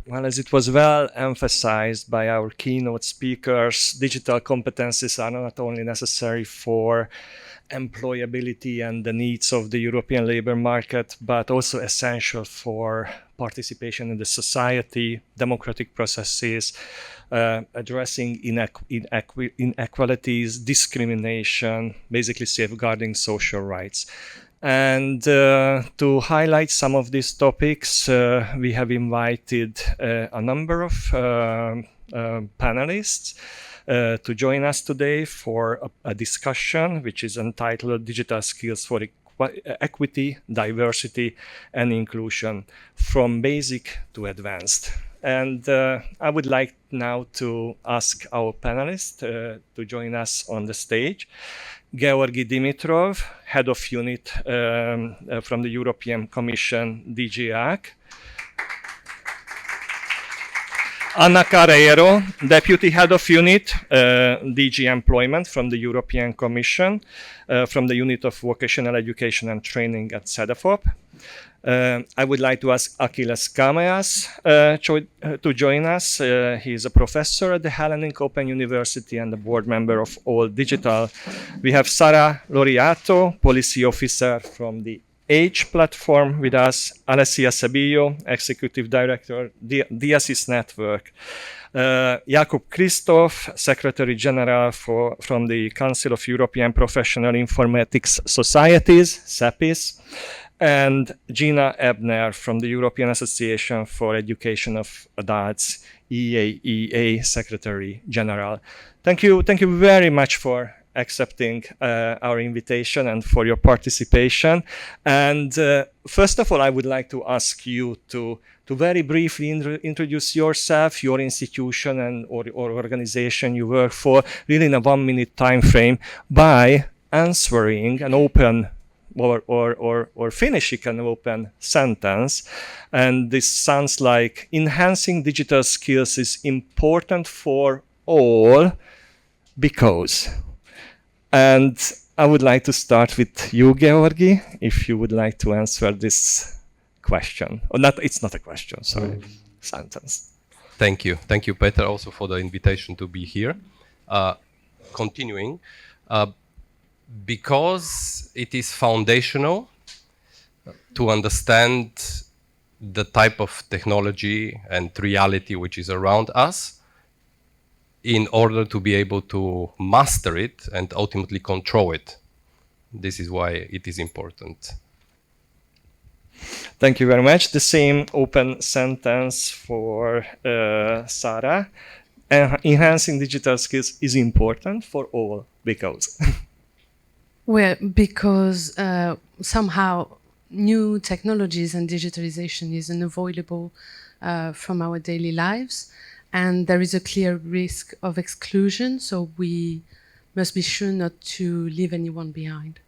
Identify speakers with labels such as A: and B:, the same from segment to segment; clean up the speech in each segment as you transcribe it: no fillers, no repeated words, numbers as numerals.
A: Well, as it was well emphasized by our keynote speakers, digital competencies are not only necessary for employability and the needs of the European labor market, but also essential for participation in the society, democratic processes, addressing inequalities, discrimination, basically safeguarding social rights. And to highlight some of these topics, we have invited a number of panelists to join us today for a discussion which is entitled Digital Skills for Equity, Diversity and Inclusion, from Basic to Advanced. And I would like now to ask our panelists to join us on the stage. Georgi Dimitrov, Head of Unit from the European Commission, DG EAC. Anna Carrero, Deputy Head of Unit, DG Employment from the European Commission, from the Unit of Vocational Education and Training at CEDEFOP. I would like to ask Achilles Kameas to join us. He is a professor at the Hellenic Open University and a board member of All Digital. We have Sara Loriato, Policy Officer from the Age platform with us, Alessia Sebillo, Executive Director, Diesis Network, Jakub, Christoph, Secretary General from the Council of European Professional Informatics Societies, CEPIS, and Gina, Ebner from the European Association for Education of Adults, EAEA, Secretary General. Thank you very much for accepting our invitation and for your participation. And first of all, I would like to ask you to very briefly introduce yourself, your institution and or organization you work for, really in a 1-minute time frame, by answering an open or finishing an open sentence. And this sounds like enhancing digital skills is important for all because. And I would like to start with you, Georgi, if you would like to answer this question. Or not, it's not a question, sorry, sentence.
B: Thank you, Peter, also for the invitation to be here. Continuing, because it is foundational to understand the type of technology and reality which is around us, in order to be able to master it and ultimately control it. This is why it is important.
A: Thank you very much. The same open sentence for Sara. Enhancing digital skills is important for all because.
C: Well, because somehow new technologies and digitalization is unavoidable from our daily lives. And there is a clear risk of exclusion, so we must be sure not to leave anyone behind.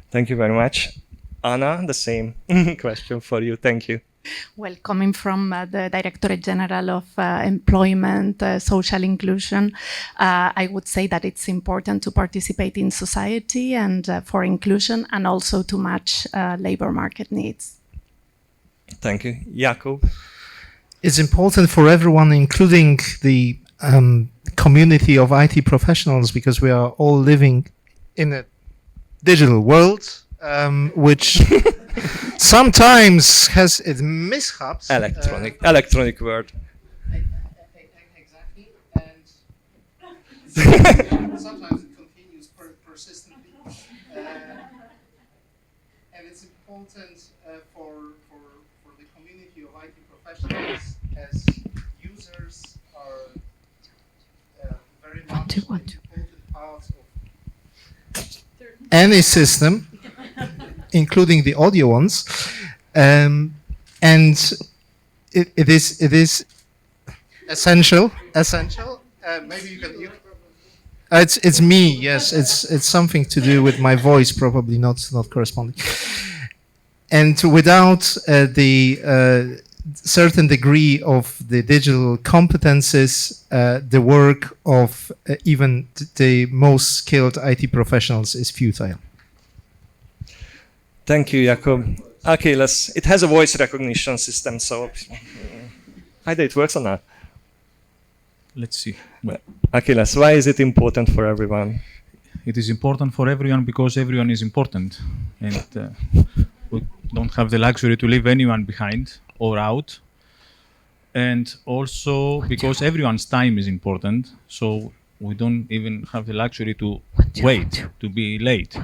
A: Thank you very much. Anna, the same question for you. Thank you.
D: Well, coming from the Directorate General of Employment, Social Inclusion, I would say that it's important to participate in society and for inclusion and also to match labor market needs.
A: Thank you. Jakub?
E: It's important for everyone, including the community of IT professionals, because we are all living in a digital world, which sometimes has its mishaps.
A: Electronic world.
E: Exactly, and sometimes it continues persistently, and it's important for the community of IT professionals, as users are very much important parts of any system, including the audio ones, and it is essential. Maybe you can. It's me. Yes, it's something to do with my voice, probably not corresponding. And without the certain degree of the digital competences, the work of even the most skilled IT professionals is futile.
A: Thank you, Jakub. Achilles, it has a voice recognition system, so Either it works or not.
F: Let's see. Well,
A: Achilles, why is it important for everyone?
F: it is important for everyone because everyone is important, and we don't have the luxury to leave anyone behind or out. And also because everyone's time is important, so we don't even have the luxury to wait, to be late.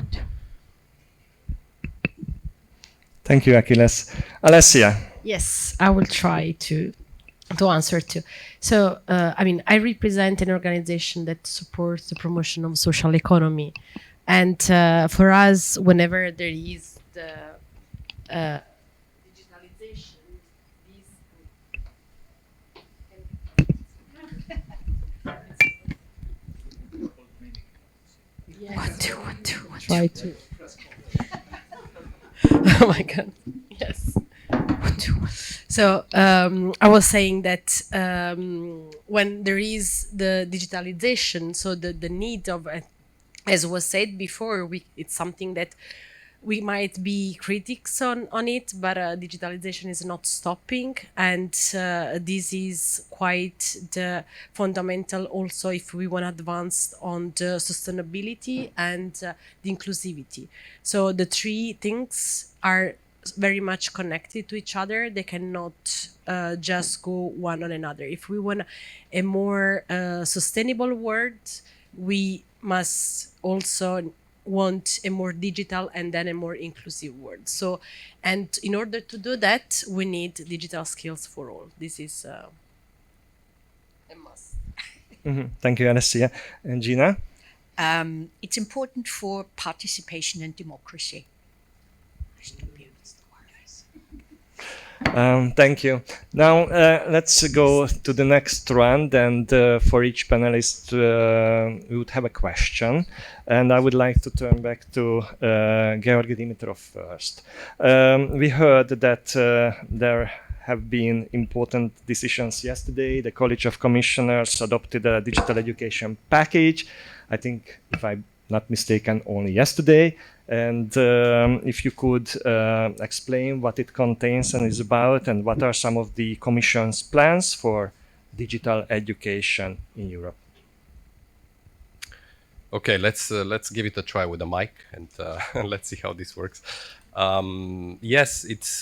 A: Thank you, Achilles. Alessia.
G: Yes, I will try to answer too. So, I mean, I represent an organization that supports the promotion of social economy, and for us, whenever there is the digitalization, try to. Oh my God! Yes. So I was saying that when there is the digitalization, so the need of, as was said before, it's something that we might be critics on it, but digitalization is not stopping, and this is quite the fundamental also if we want to advance on the sustainability and the inclusivity. So the three things are very much connected to each other. They cannot just go one on another. If we want a more sustainable world, we must also want a more digital and then a more inclusive world. So, and in order to do that, we need digital skills for all. This is a must.
A: Thank you, Alessia. And Gina?
H: It's important for participation and democracy.
A: Thank you. Now let's go to the next round, and for each panelist we would have a question, and I would like to turn back to Georgi Dimitrov first. We heard that there have been important decisions yesterday. The College of Commissioners adopted a digital education package, I think, if I'm not mistaken, only yesterday. And if you could explain what it contains and is about, and what are some of the Commission's plans for digital education in Europe.
B: Okay, let's give it a try with the mic, and let's see how this works. Yes, it's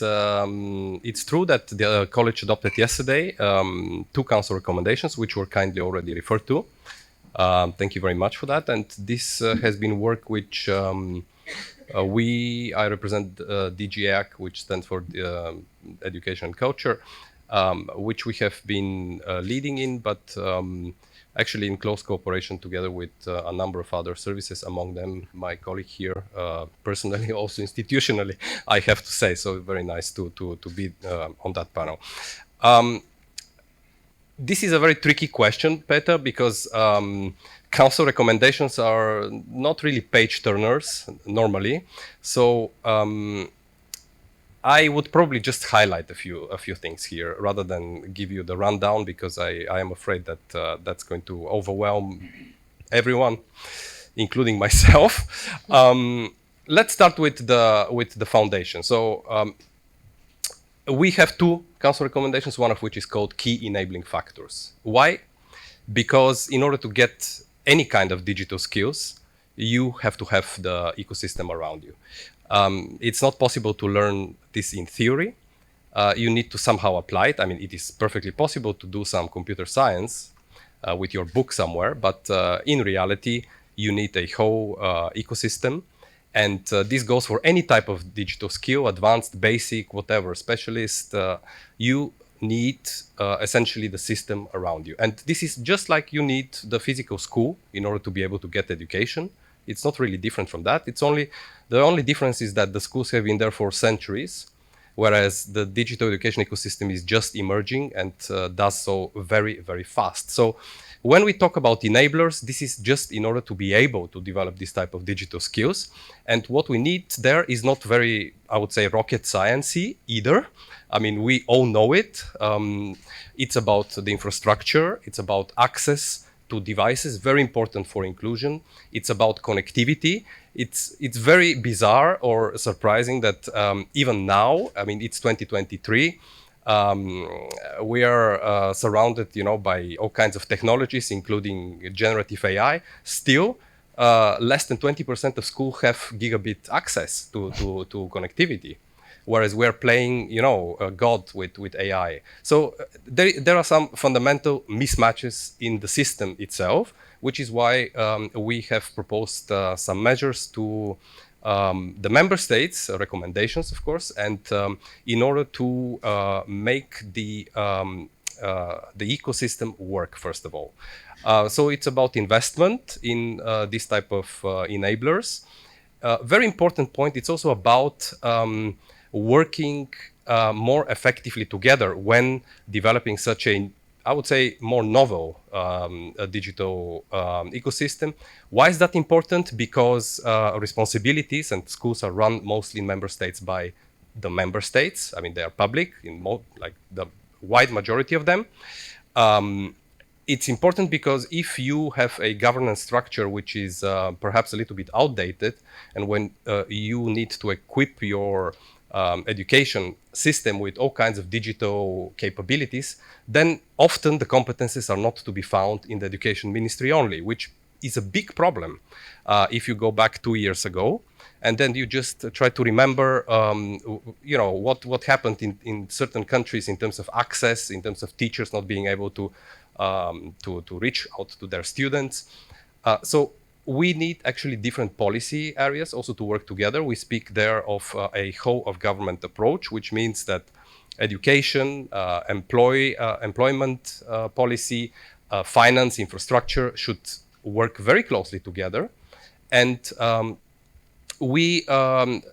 B: true that the college adopted yesterday 2 council recommendations, which were kindly already referred to. Thank you very much for that. And this has been work which I represent DG EAC, which stands for Education and Culture, which we have been leading in, but actually in close cooperation together with a number of other services, among them my colleague here, personally, also institutionally, I have to say. So very nice to be on that panel. This is a very tricky question, Peter, because council recommendations are not really page turners normally. So I would probably just highlight a few things here rather than give you the rundown, because I am afraid that that's going to overwhelm everyone, including myself. Let's start with the foundation. So we have 2 council recommendations, one of which is called key enabling factors. Why? Because in order to get any kind of digital skills, you have to have the ecosystem around you. It's not possible to learn this in theory. You need to somehow apply it. I mean, it is perfectly possible to do some computer science with your book somewhere, but in reality, you need a whole ecosystem. And this goes for any type of digital skill, advanced, basic, whatever, specialist. You need essentially the system around you. And this is just like you need the physical school in order to be able to get education. It's not really different from that. The only difference is that the schools have been there for centuries, whereas the digital education ecosystem is just emerging and does so very, very fast. So when we talk about enablers, this is just in order to be able to develop this type of digital skills. And what we need there is not very, I would say, rocket science-y either. I mean, we all know it. It's about the infrastructure. It's about access to devices, very important for inclusion. It's about connectivity. It's very bizarre or surprising that even now, I mean, it's 2023, We are surrounded, by all kinds of technologies, including generative AI. Still, less than 20% of schools have gigabit access to connectivity, whereas we're playing, God with AI. So there are some fundamental mismatches in the system itself, which is why we have proposed some measures to the member states, recommendations, of course, and in order to make the ecosystem work, first of all. So it's about investment in this type of enablers. Very important point, it's also about working more effectively together when developing such a, I would say, more novel digital ecosystem. Why is that important? Because responsibilities and schools are run mostly in member states by the member states. I mean, they are public in like the wide majority of them. It's important because if you have a governance structure which is perhaps a little bit outdated, and when you need to equip your education system with all kinds of digital capabilities, then often the competences are not to be found in the education ministry only, which is a big problem if you go back 2 years ago. And then you just try to remember, what happened in certain countries in terms of access, in terms of teachers not being able to reach out to their students. So we need actually different policy areas also to work together. We speak there of a whole of government approach, which means that education, employment policy, finance, infrastructure should work very closely together. And we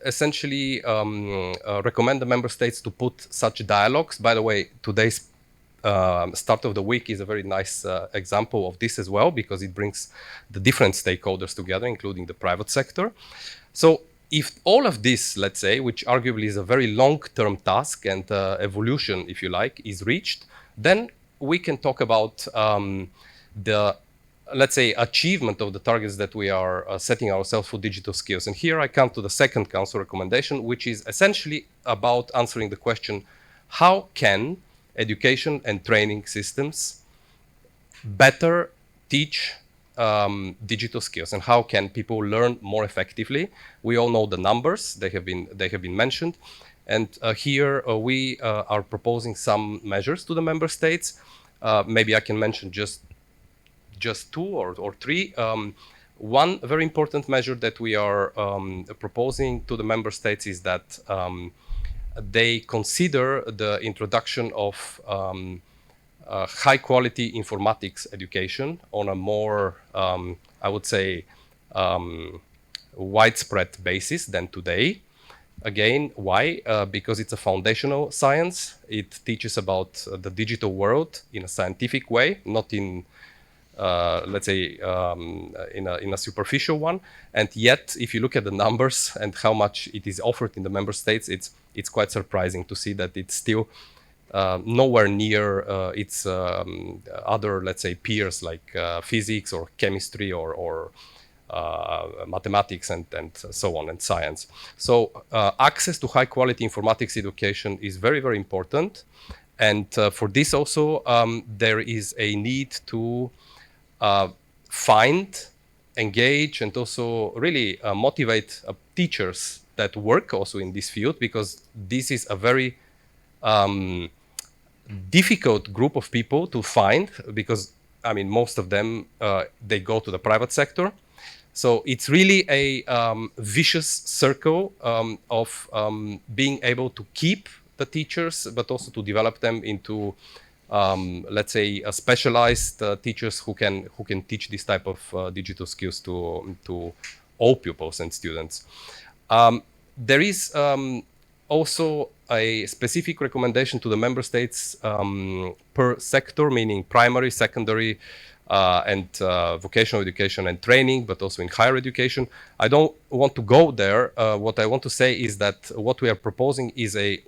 B: essentially recommend the member states to put such dialogues. By the way, today's start of the week is a very nice example of this as well, because it brings the different stakeholders together, including the private sector. So if all of this, let's say, which arguably is a very long-term task and evolution, if you like, is reached, then we can talk about the, let's say, achievement of the targets that we are setting ourselves for digital skills. And here I come to the second council recommendation, which is essentially about answering the question, how can education and training systems better teach digital skills, and how can people learn more effectively? We all know the numbers; they have been mentioned, and here we are proposing some measures to the member states. Maybe I can mention just two or three. One very important measure that we are proposing to the member states is that they consider the introduction of high quality informatics education on a more, I would say, widespread basis than today. Again, why? Because it's a foundational science. It teaches about the digital world in a scientific way, not in, let's say, in a superficial one. And yet, if you look at the numbers and how much it is offered in the member states, it's quite surprising to see that it's still nowhere near its other, let's say, peers like physics or chemistry or mathematics and so on, and science. So access to high quality informatics education is very, very important. And for this also, there is a need to find, engage, and also really motivate teachers that work also in this field, because this is a very difficult group of people to find, because I mean most of them they go to the private sector. So it's really a vicious circle of being able to keep the teachers, but also to develop them into let's say specialized teachers who can teach this type of digital skills to all pupils and students. There is also a specific recommendation to the member states per sector, meaning primary, secondary, and vocational education and training, but also in higher education. I don't want to go there. What I want to say is that what we are proposing is a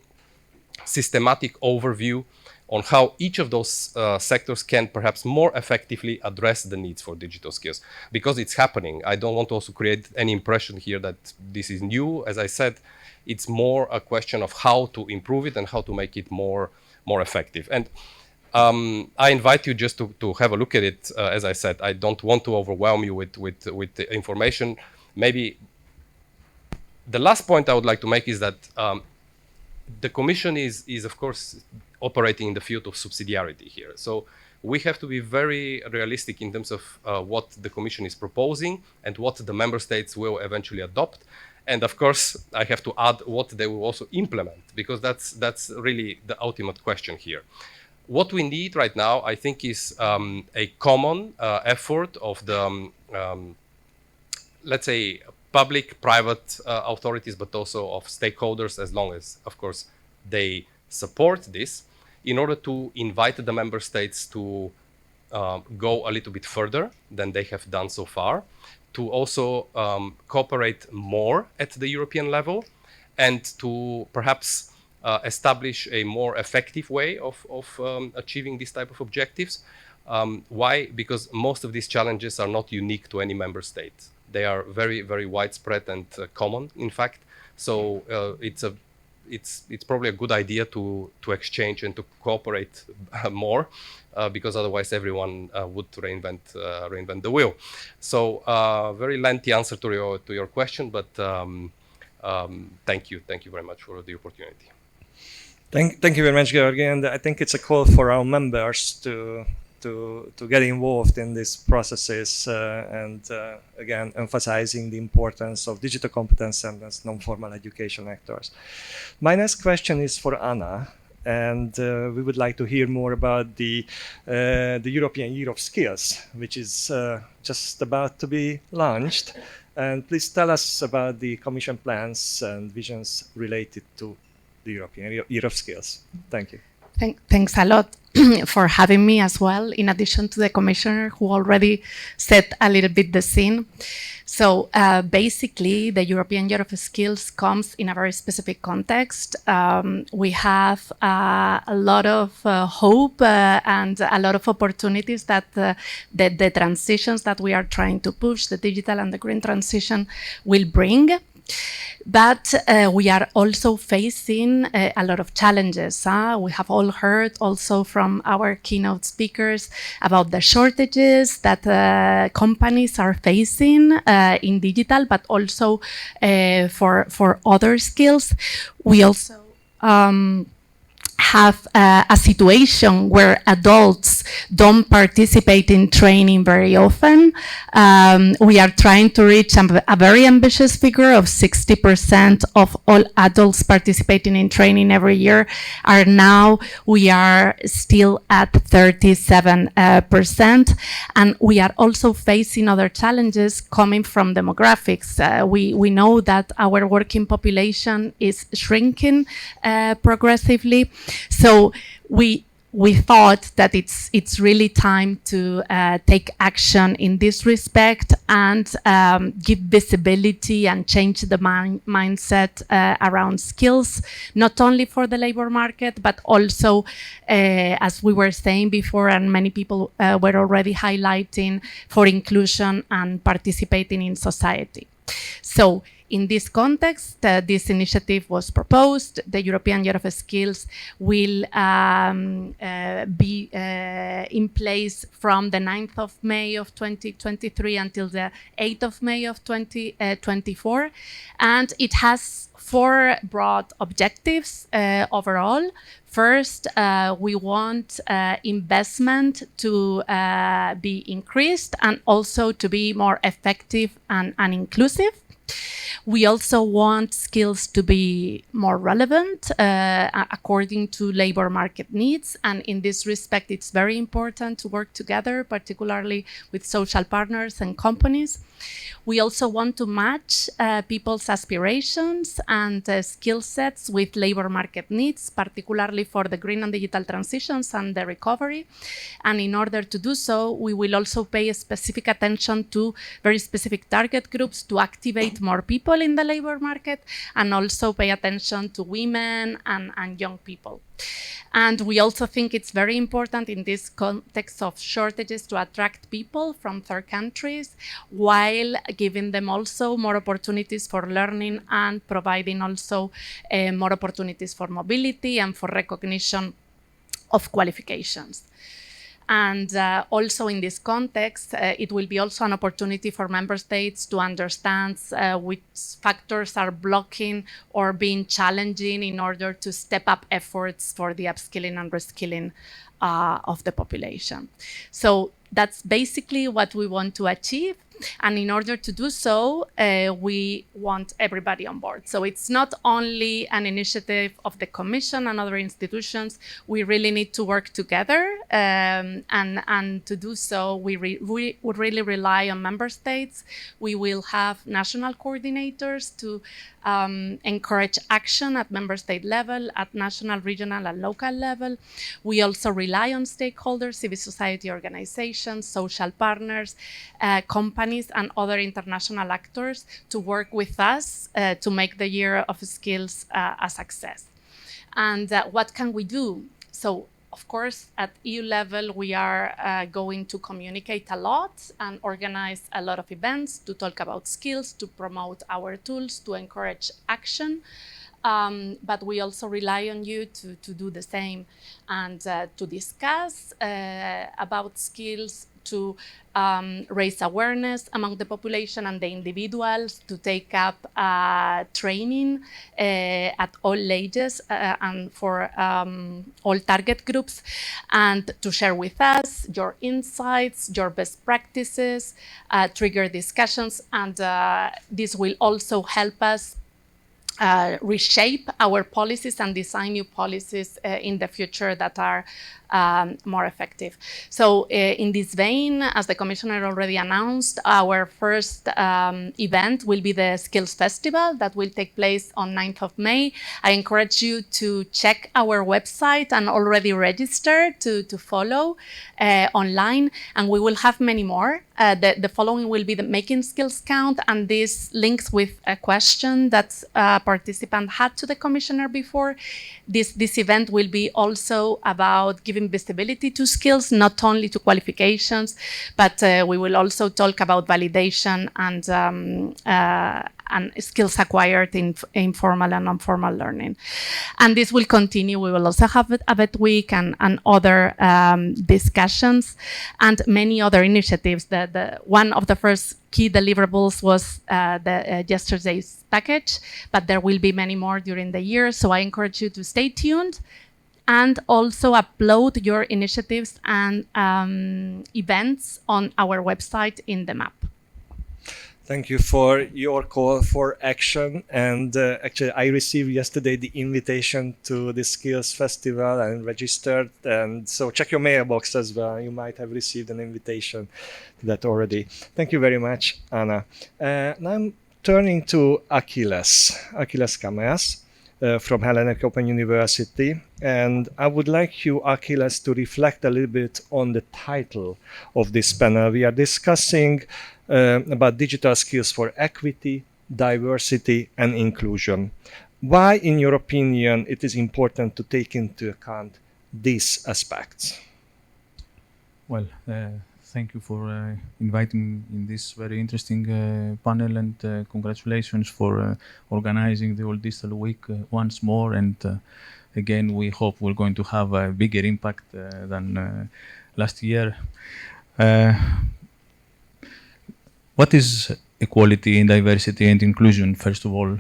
B: systematic overview on how each of those sectors can perhaps more effectively address the needs for digital skills, because it's happening. I don't want to also create any impression here that this is new. As I said, it's more a question of how to improve it and how to make it more more effective. And I invite you just to have a look at it. As I said, I don't want to overwhelm you with the information. Maybe the last point I would like to make is that the Commission is of course operating in the field of subsidiarity here. So we have to be very realistic in terms of what the Commission is proposing and what the member states will eventually adopt. And of course, I have to add what they will also implement, because that's really the ultimate question here. What we need right now, I think, is a common effort of the, let's say, public, private authorities, but also of stakeholders, as long as, of course, they support this, in order to invite the member states to go a little bit further than they have done so far, to also cooperate more at the European level, and to perhaps establish a more effective way of achieving these type of objectives. Why? Because most of these challenges are not unique to any member state. They are very, very widespread and common, in fact. So it's probably a good idea to exchange and to cooperate more, because otherwise everyone would reinvent the wheel. So very lengthy answer to your question, but thank you very much for the opportunity.
A: Thank you very much, Georgi, and I think it's a call for our members to get involved in these processes and again emphasizing the importance of digital competence and as non-formal education actors. My next question is for Anna, and we would like to hear more about the European Year of Skills, which is just about to be launched. And please tell us about the Commission plans and visions related to the European Year of Skills. Thank you.
D: Thanks a lot for having me as well, in addition to the Commissioner who already set a little bit the scene. So basically, the European Year of Skills comes in a very specific context. We have a lot of hope and a lot of opportunities that the transitions that we are trying to push, the digital and the green transition, will bring. But we are also facing a lot of challenges. We have all heard also from our keynote speakers about the shortages that companies are facing in digital, but also for other skills. We also have a situation where adults don't participate in training very often. We are trying to reach a very ambitious figure of 60% of all adults participating in training every year. We are still at 37%. And we are also facing other challenges coming from demographics. We know that our working population is shrinking progressively. So we thought that it's really time to take action in this respect and give visibility and change the mindset around skills, not only for the labor market, but also, as we were saying before, and many people were already highlighting, for inclusion and participating in society. So in this context, this initiative was proposed. The European Year of Skills will be in place from the 9th of May of 2023 until the 8th of May of 2024. And it has 4 broad objectives overall. First, we want investment to be increased and also to be more effective and inclusive. We also want skills to be more relevant according to labor market needs. And in this respect, it's very important to work together, particularly with social partners and companies. We also want to match people's aspirations and skill sets with labor market needs, particularly for the green and digital transitions and the recovery. And in order to do so, we will also pay specific attention to very specific target groups to activate more people in the labor market, and also pay attention to women and young people. And we also think it's very important in this context of shortages to attract people from third countries, while giving them also more opportunities for learning and providing also more opportunities for mobility and for recognition of qualifications. And also in this context, it will be also an opportunity for member states to understand which factors are blocking or being challenging in order to step up efforts for the upskilling and reskilling of the population. So that's basically what we want to achieve. And in order to do so, we want everybody on board. So it's not only an initiative of the Commission and other institutions. We really need to work together. And to do so, we would really rely on member states. We will have national coordinators to encourage action at member state level, at national, regional, and local level. We also rely on stakeholders, civil society organizations, social partners, companies, and other international actors to work with us to make the Year of Skills a success. And what can we do? So, of course, at EU level, we are going to communicate a lot and organize a lot of events to talk about skills, to promote our tools, to encourage action. But we also rely on you to do the same and to discuss about skills, to raise awareness among the population and the individuals, to take up training at all ages and for all target groups, and to share with us your insights, your best practices, trigger discussions, and this will also help us reshape our policies and design new policies in the future that are more effective. So in this vein, as the Commissioner already announced, our first event will be the Skills Festival that will take place on 9th of May. I encourage you to check our website and already register to follow online, and we will have many more. The following will be the Making Skills Count, and this links with a question that a participant had to the Commissioner before. This event will be also about giving visibility to skills, not only to qualifications, but we will also talk about validation and skills acquired in informal and non-formal learning. And this will continue. We will also have a vet week and other discussions and many other initiatives. One of the first key deliverables was yesterday's package, but there will be many more during the year. So I encourage you to stay tuned and also upload your initiatives and events on our website in the map.
A: Thank you for your call for action. And actually, I received yesterday the invitation to the Skills Festival and registered. And so check your mailbox as well. You might have received an invitation to that already. Thank you very much, Anna. Now I'm turning to Achilles Kameas from Hellenic Open University. And I would like you, Achilles, to reflect a little bit on the title of this panel. We are discussing about digital skills for equity, diversity, and inclusion. Why, in your opinion, it is important to take into account these aspects?
F: Well, thank you for inviting me in this very interesting panel, and congratulations for organizing the All Digital Week once more. And again, we hope we're going to have a bigger impact than last year. What is equality and diversity and inclusion? First of all,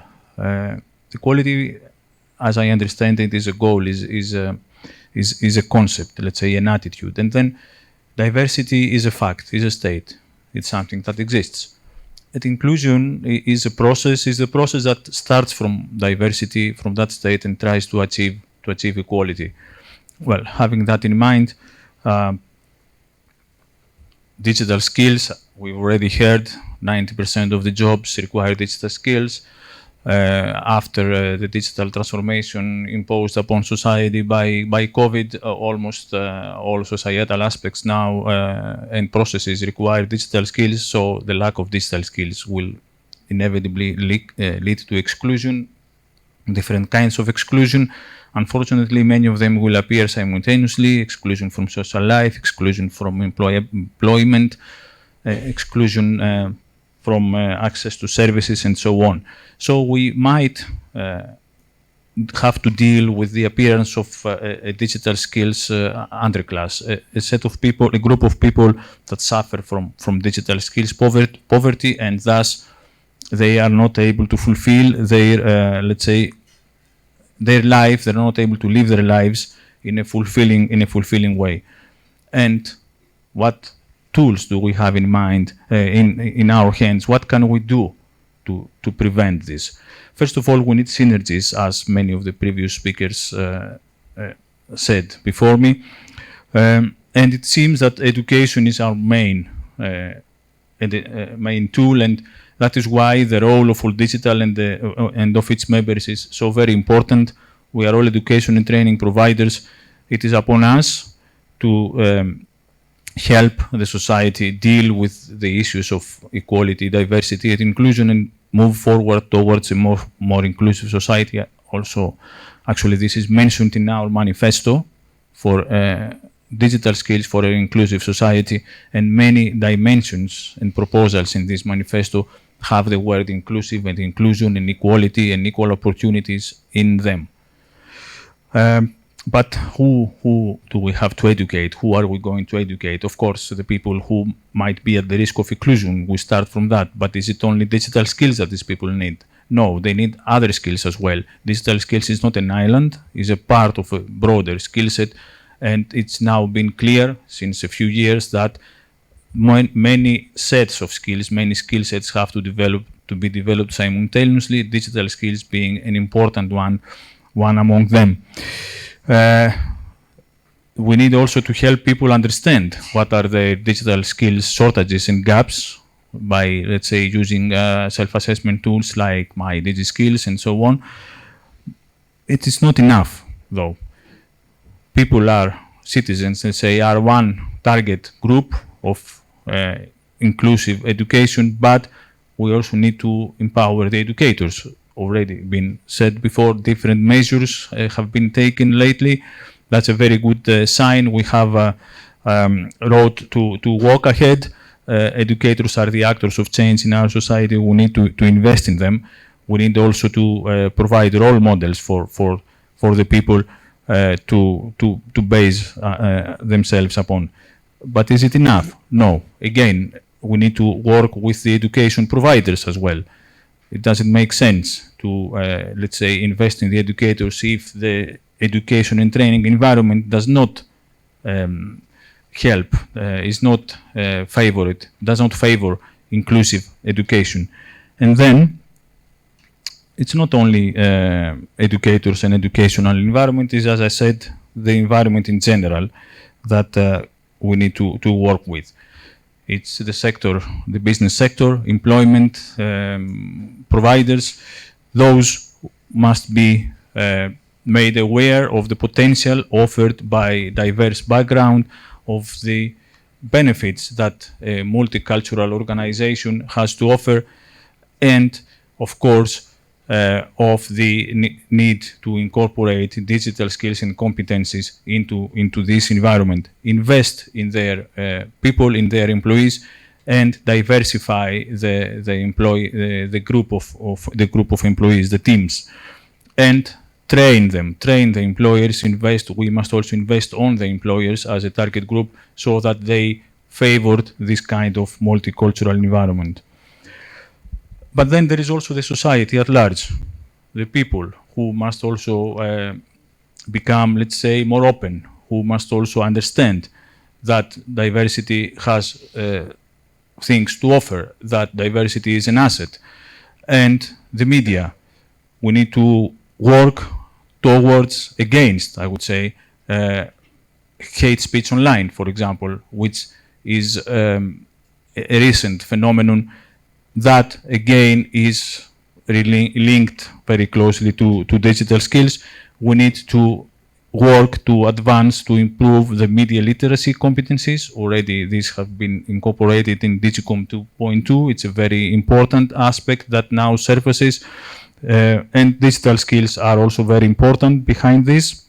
F: equality, as I understand it, is a goal, is a concept, let's say, an attitude, and then diversity is a fact, is a state, it's something that exists. And inclusion is a process that starts from diversity, from that state, and tries to achieve equality. Well, having that in mind, digital skills, we've already heard 90% of the jobs require digital skills. After the digital transformation imposed upon society by COVID, almost all societal aspects now and processes require digital skills, so the lack of digital skills will inevitably lead to exclusion, different kinds of exclusion. Unfortunately, many of them will appear simultaneously: exclusion from social life, exclusion from employment, exclusion from access to services, and so on. So we might have to deal with the appearance of a digital skills underclass, a set of people, a group of people that suffer from digital skills poverty, and thus they are not able to fulfill their, let's say, their life. They're not able to live their lives in a fulfilling way. And what tools do we have in mind, in our hands? What can we do to prevent this? First of all, we need synergies, as many of the previous speakers said before me. And it seems that education is our main tool, and that is why the role of all digital and of its members is so very important. We are all education and training providers. It is upon us to help the society deal with the issues of equality, diversity, and inclusion, and move forward towards a more inclusive society. Also, actually, this is mentioned in our manifesto for digital skills for an inclusive society, and many dimensions and proposals in this manifesto have the word inclusive and inclusion and equality and equal opportunities in them. But who do we have to educate? Who are we going to educate? Of course, the people who might be at the risk of exclusion. We start from that. But is it only digital skills that these people need? No, they need other skills as well. Digital skills is not an island, it's a part of a broader skill set. And it's now been clear since a few years that many sets of skills, many skill sets have to be developed simultaneously, digital skills being an important one among them. We need also to help people understand what are the digital skills shortages and gaps by, let's say, using self-assessment tools like My DigiSkills and so on. It is not enough, though. People are citizens, let's say, are one target group of inclusive education, but we also need to empower the educators. Already been said before, different measures have been taken lately. That's a very good sign. We have a road to walk ahead. Educators are the actors of change in our society. We need to invest in them. We need also to provide role models for the people to base themselves upon. But is it enough? No. Again, we need to work with the education providers as well. It doesn't make sense to, let's say, invest in the educators if the education and training environment does not help, is not favored, does not favor inclusive education. And then it's not only educators and educational environment, it's, as I said, the environment in general that we need to work with. It's the sector, the business sector, employment providers. Those must be made aware of the potential offered by diverse background, of the benefits that a multicultural organization has to offer, and of course of the need to incorporate digital skills and competencies into this environment, invest in their people, in their employees, and diversify the group of employees, the teams, and train the employers. We must also invest on the employers as a target group so that they favored this kind of multicultural environment. But then there is also the society at large, the people who must also become, let's say, more open, who must also understand that diversity has things to offer, that diversity is an asset. And the media, we need to work towards, against, I would say, hate speech online, for example, which is a recent phenomenon that again is really linked very closely to digital skills. We need to work to advance, to improve the media literacy competencies. Already these have been incorporated in Digicom 2.2. It's a very important aspect that now surfaces. And digital skills are also very important behind this.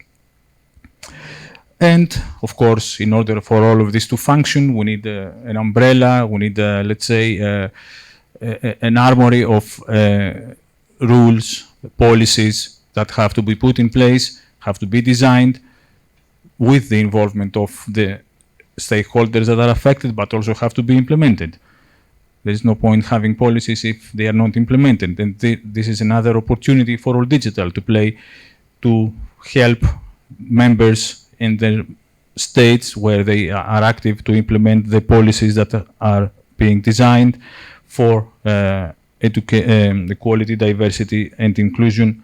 F: And of course, in order for all of this to function, we need an umbrella, we need, let's say, an armory of rules, policies, that have to be put in place, have to be designed with the involvement of the stakeholders that are affected, but also have to be implemented. There is no point having policies if they are not implemented. And this is another opportunity for all digital to play, to help members in their states where they are active to implement the policies that are being designed for equality, diversity, and inclusion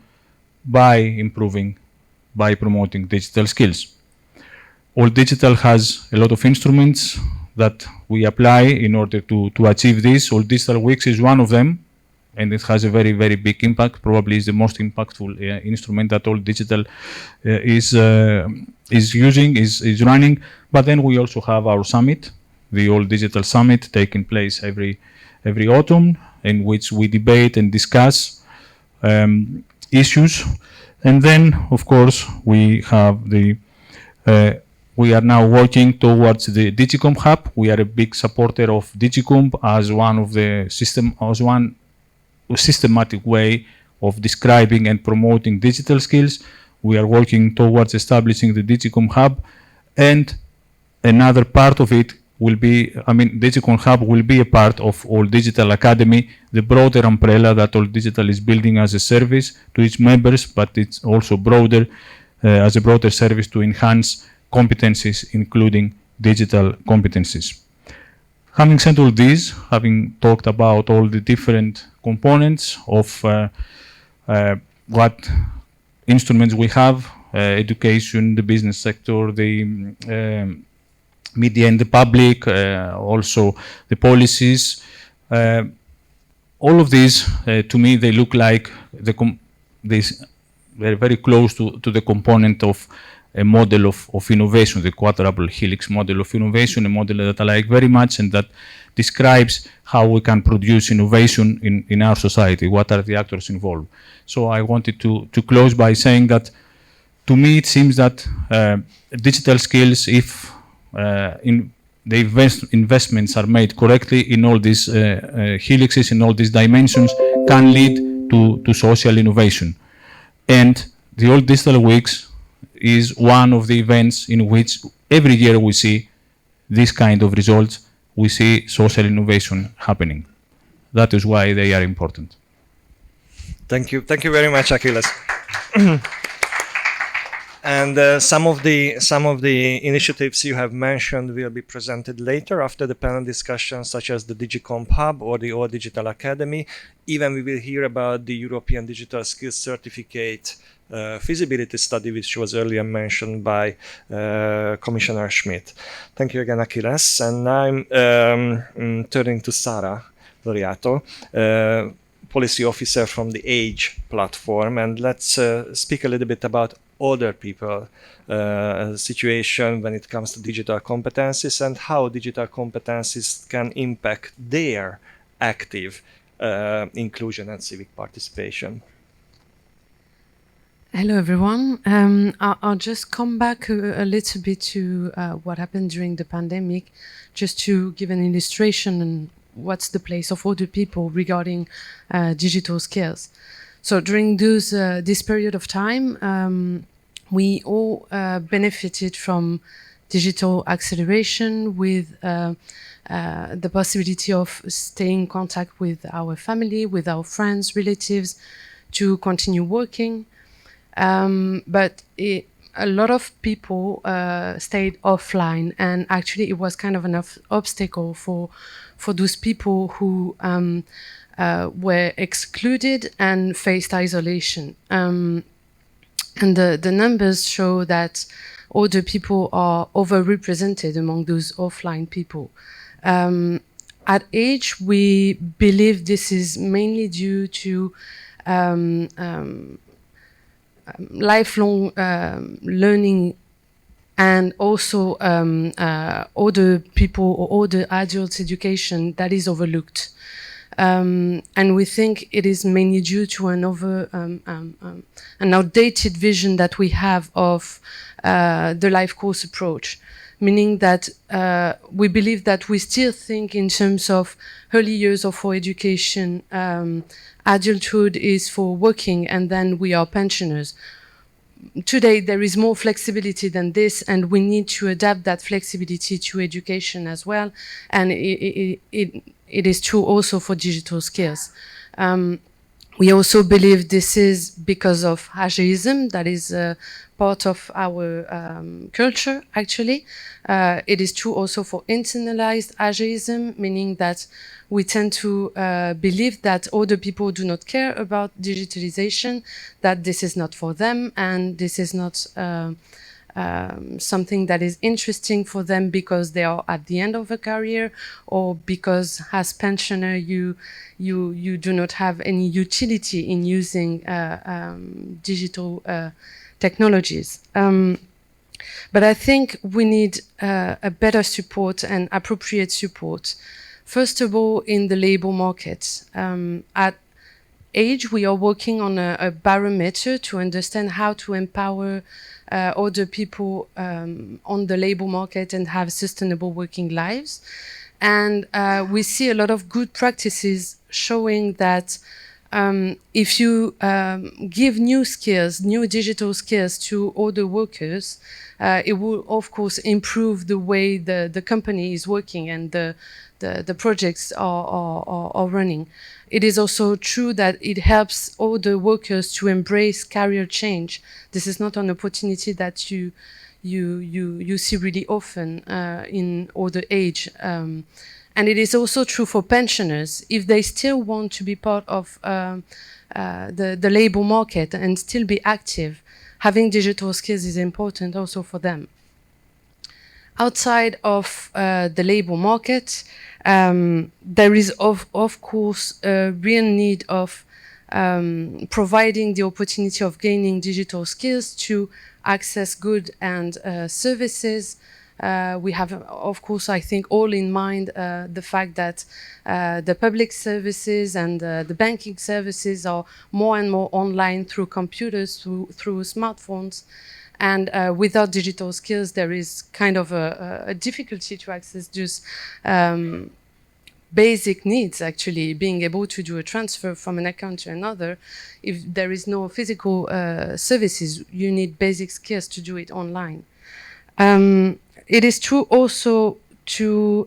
F: by promoting digital skills. All Digital has a lot of instruments that we apply in order to achieve this. All Digital Weeks is one of them, and it has a very, very big impact. Probably is the most impactful instrument that All Digital is running. But then we also have our summit, the All Digital Summit, taking place every autumn, in which we debate and discuss issues. And then, of course, we have we are now working towards the Digicomp Hub. We are a big supporter of Digicomp as one of the systematic way of describing and promoting digital skills. We are working towards establishing the Digicomp Hub, and another part of it will be, Digicomp Hub will be a part of All Digital Academy, the broader umbrella that All Digital is building as a service to its members, but it's also broader, as a broader service to enhance competencies, including digital competencies. Having said all this, having talked about all the different components of what instruments we have, education, the business sector, the media and the public, also the policies, all of these, to me, they look like they're very close to the component of a model of innovation, the quadruple helix model of innovation, a model that I like very much and that describes how we can produce innovation in our society, what are the actors involved. So I wanted to close by saying that to me it seems that digital skills, if the investments are made correctly in all these helixes, in all these dimensions, can lead to social innovation. And the All Digital Weeks is one of the events in which every year we see this kind of results. We see social innovation happening. That is why they are important.
A: Thank you. Thank you very much, Achilles. And some of the initiatives you have mentioned will be presented later after the panel discussion, such as the Digicomp Hub or the All Digital Academy. Even we will hear about the European Digital Skills Certificate feasibility study, which was earlier mentioned by Commissioner Schmidt. Thank you again, Achilles. And I'm turning to Sarah Loriato, policy officer from the AGE platform, and let's speak a little bit about older people situation when it comes to digital competencies and how digital competencies can impact their active inclusion and civic participation.
C: Hello, everyone. I'll just come back a little bit to what happened during the pandemic, just to give an illustration and what's the place of older people regarding digital skills. So during this period of time, we all benefited from digital acceleration with the possibility of staying in contact with our family, with our friends, relatives, to continue working. But a lot of people stayed offline, and actually it was kind of an obstacle for those people who were excluded and faced isolation. And the numbers show that older people are overrepresented among those offline people. At AGE, we believe this is mainly due to lifelong learning, and also older people or older adults education that is overlooked. And we think it is mainly due to an outdated vision that we have of the life course approach. meaning that we believe that we still think in terms of early years of for education, adulthood is for working, and then we are pensioners. Today, there is more flexibility than this, and we need to adapt that flexibility to education as well, and it is true also for digital skills. We also believe this is because of ageism, that is part of our culture, actually. It is true also for internalized ageism, meaning that we tend to believe that older people do not care about digitalization, that this is not for them, and this is not something that is interesting for them because they are at the end of a career, or because as pensioner you do not have any utility in using digital technologies. But I think we need a better support and appropriate support. First of all, in the labor market. At Age, we are working on a barometer to understand how to empower older people on the labor market and have sustainable working lives. And we see a lot of good practices showing that if you give new skills, new digital skills to older workers, it will, of course, improve the way the company is working and the projects are running. It is also true that it helps older workers to embrace career change. This is not an opportunity that you see really often in older age. And it is also true for pensioners. If they still want to be part of the labor market and still be active, having digital skills is important also for them. Outside of the labor market, there is of course a real need of providing the opportunity of gaining digital skills to access goods and services. We have, of course, I think all in mind the fact that the public services and the banking services are more and more online through computers, through smartphones. And without digital skills, there is kind of a difficulty to access just basic needs, actually, being able to do a transfer from an account to another. If there is no physical services, you need basic skills to do it online. It is true also to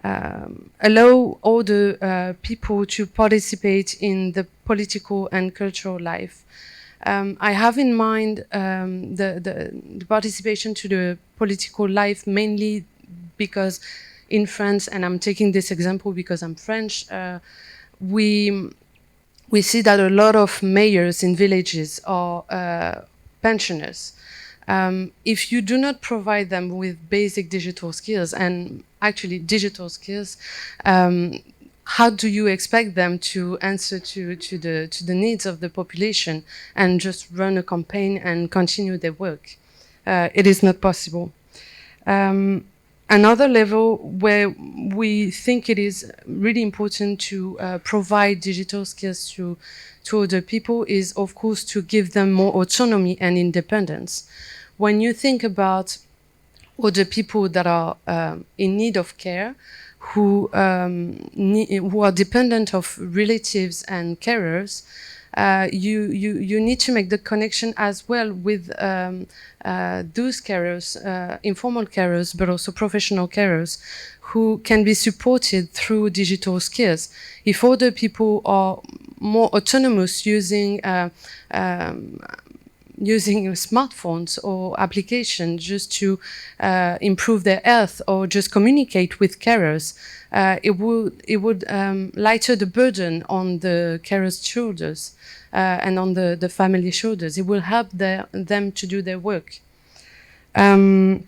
C: allow older people to participate in the political and cultural life. I have in mind the participation to the political life mainly because in France, and I'm taking this example because I'm French, we see that a lot of mayors in villages are pensioners. If you do not provide them with basic digital skills, and actually digital skills, how do you expect them to answer to the needs of the population and just run a campaign and continue their work? It is not possible. Another level where we think it is really important to provide digital skills to other people is, of course, to give them more autonomy and independence. When you think about other people that are in need of care, who are dependent of relatives and carers, you need to make the connection as well with those carers, informal carers, but also professional carers, who can be supported through digital skills. If other people are more autonomous using smartphones or applications just to improve their health or just communicate with carers, it would lighten the burden on the carers' shoulders and on the family shoulders. It will help them to do their work. And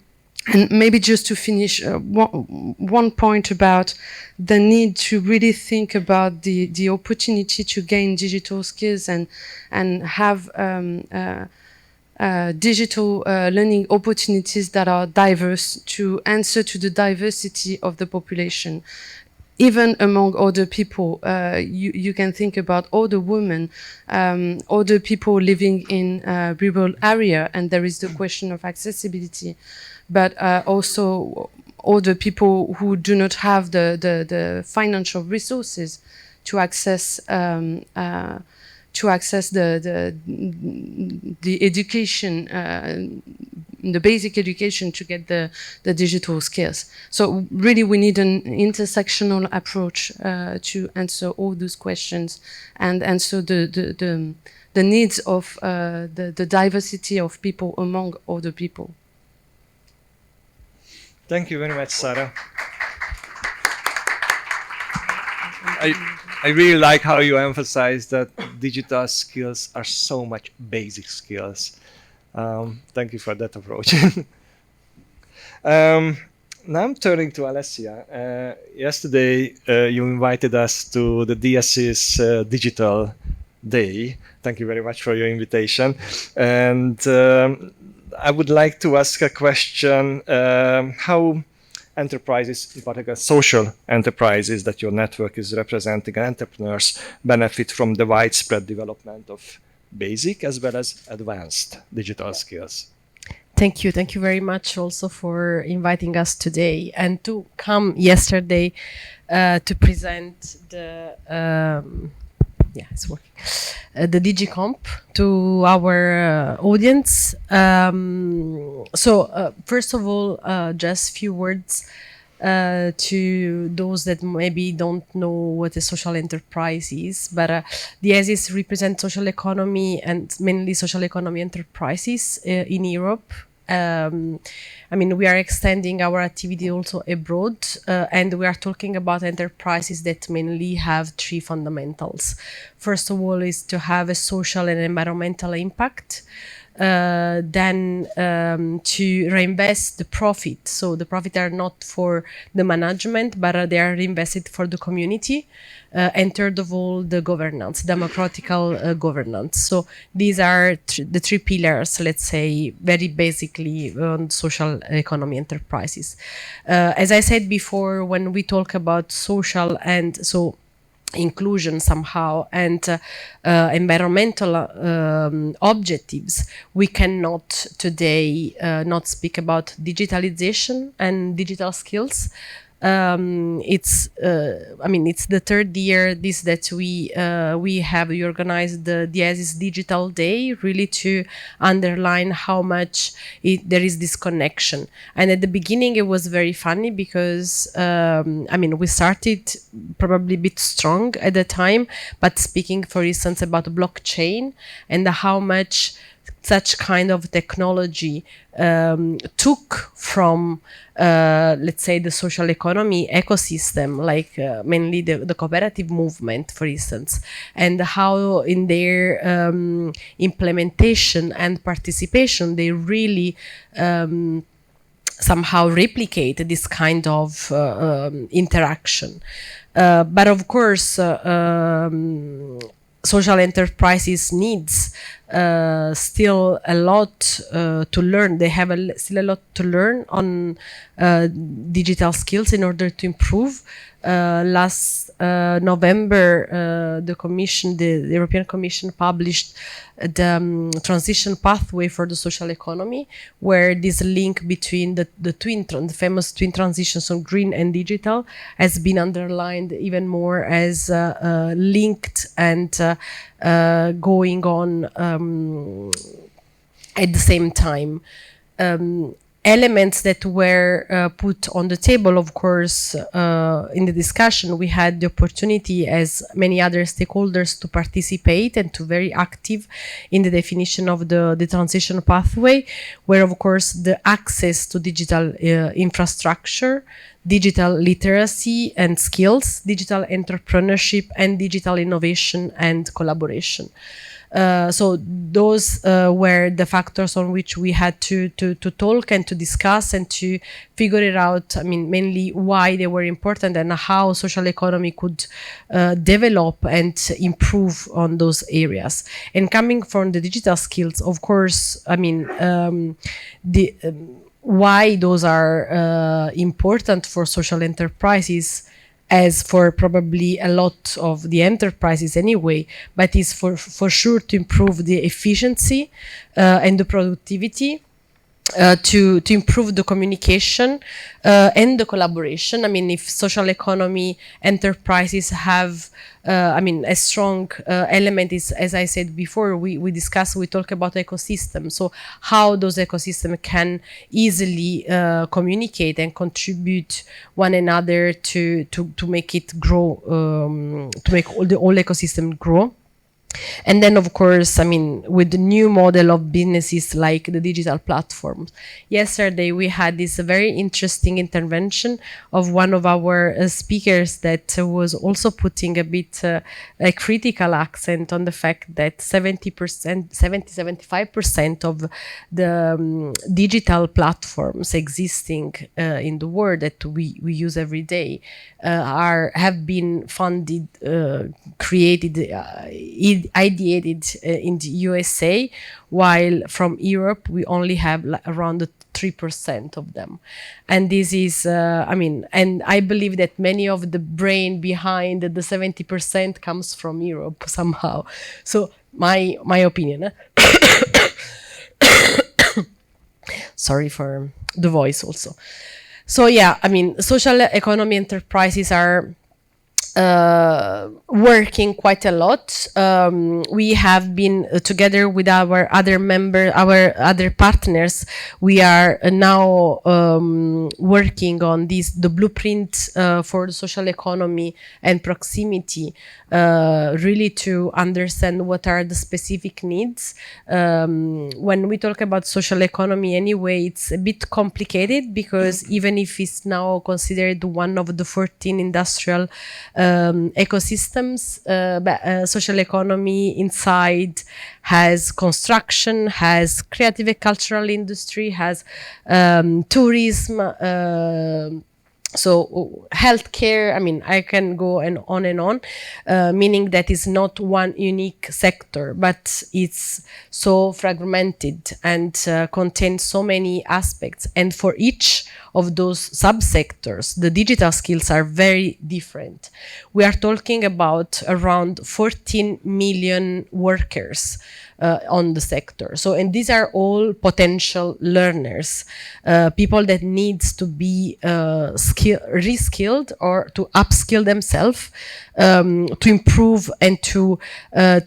C: maybe just to finish, one point about the need to really think about the opportunity to gain digital skills and have digital learning opportunities that are diverse to answer to the diversity of the population. Even among older people, you can think about older women, older people living in rural area, and there is the question of accessibility. but also all the people who do not have the financial resources to access the education, the basic education to get the digital skills. So really we need an intersectional approach to answer all those questions and answer the needs of the diversity of people among other people.
A: Thank you very much, Sarah. I really like how you emphasize that digital skills are so much basic skills. Thank you for that approach. Now I'm turning to Alessia. Yesterday, you invited us to the Diesis Digital Day. Thank you very much for your invitation. And I would like to ask a question, how enterprises, in particular social enterprises that your network is representing, and entrepreneurs benefit from the widespread development of basic as well as advanced digital skills.
G: Thank you. Thank you very much also for inviting us today and to come yesterday to present the it's working. The DigiComp to our audience. First of all, just a few words to those that maybe don't know what a social enterprise is, but Diesis represents social economy and mainly social economy enterprises in Europe. We are extending our activity also abroad, and we are talking about enterprises that mainly have three fundamentals. First of all is to have a social and environmental impact. Then to reinvest the profit. So the profit are not for the management, but they are reinvested for the community. And third of all, the governance, democratical governance. So these are the three pillars, let's say, very basically on social economy enterprises. As I said before, when we talk about social and so inclusion somehow and environmental objectives, we cannot today not speak about digitalization and digital skills. It's the third year that we have organized the Diesis Digital Day, really to underline how much there is this connection. And at the beginning it was very funny because we started probably a bit strong at the time, but speaking for instance about blockchain and how much such kind of technology took from, let's say, the social economy ecosystem, like mainly the cooperative movement, for instance, and how in their implementation and participation, they really somehow replicate this kind of interaction. But of course, social enterprises needs still a lot to learn. They have still a lot to learn on digital skills in order to improve. Last November, the European Commission published the transition pathway for the social economy, where this link between the famous twin transitions on green and digital has been underlined even more as linked and going on at the same time. Elements that were put on the table, of course, in the discussion, we had the opportunity, as many other stakeholders, to participate and to very active in the definition of the transition pathway, where, of course, the access to digital infrastructure, digital literacy and skills, digital entrepreneurship, and digital innovation and collaboration. So those were the factors on which we had to talk and to discuss and to figure it out. Mainly why they were important and how social economy could develop and improve on those areas. And coming from the digital skills, of course, why those are important for social enterprises, as for probably a lot of the enterprises anyway, but is for sure to improve the efficiency and the productivity to improve the communication and the collaboration. I mean, if social economy enterprises have, I mean, a strong element is, as I said before, we talk about ecosystem. So how those ecosystems can easily communicate and contribute one another to make it grow, to make the whole ecosystem grow. And then, of course, I mean, with the new model of businesses like the digital platforms. Yesterday, we had this very interesting intervention of one of our speakers that was also putting a bit a critical accent on the fact that 75% of the digital platforms existing in the world that we use every day have been funded, created, ideated in the USA, while from Europe we only have around 3% of them. And this is, I mean, and I believe that many of the brain behind the 70% comes from Europe somehow. So my opinion. Sorry for the voice also. So yeah, I mean, social economy enterprises are working quite a lot. We have been together with our other partners. We are now working on the blueprint for the social economy and proximity, really to understand what are the specific needs. When we talk about social economy anyway, it's a bit complicated because even if it's now considered one of the 14 industrial ecosystems, social economy inside has construction, has creative and cultural industry, has tourism, so healthcare. I mean, I can go on and on, meaning that it's not one unique sector, but it's so fragmented and contains so many aspects. And for each of those subsectors, the digital skills are very different. We are talking about around 14 million workers on the sector. So, and these are all potential learners, people that needs to be reskilled or to upskill themselves, to improve and to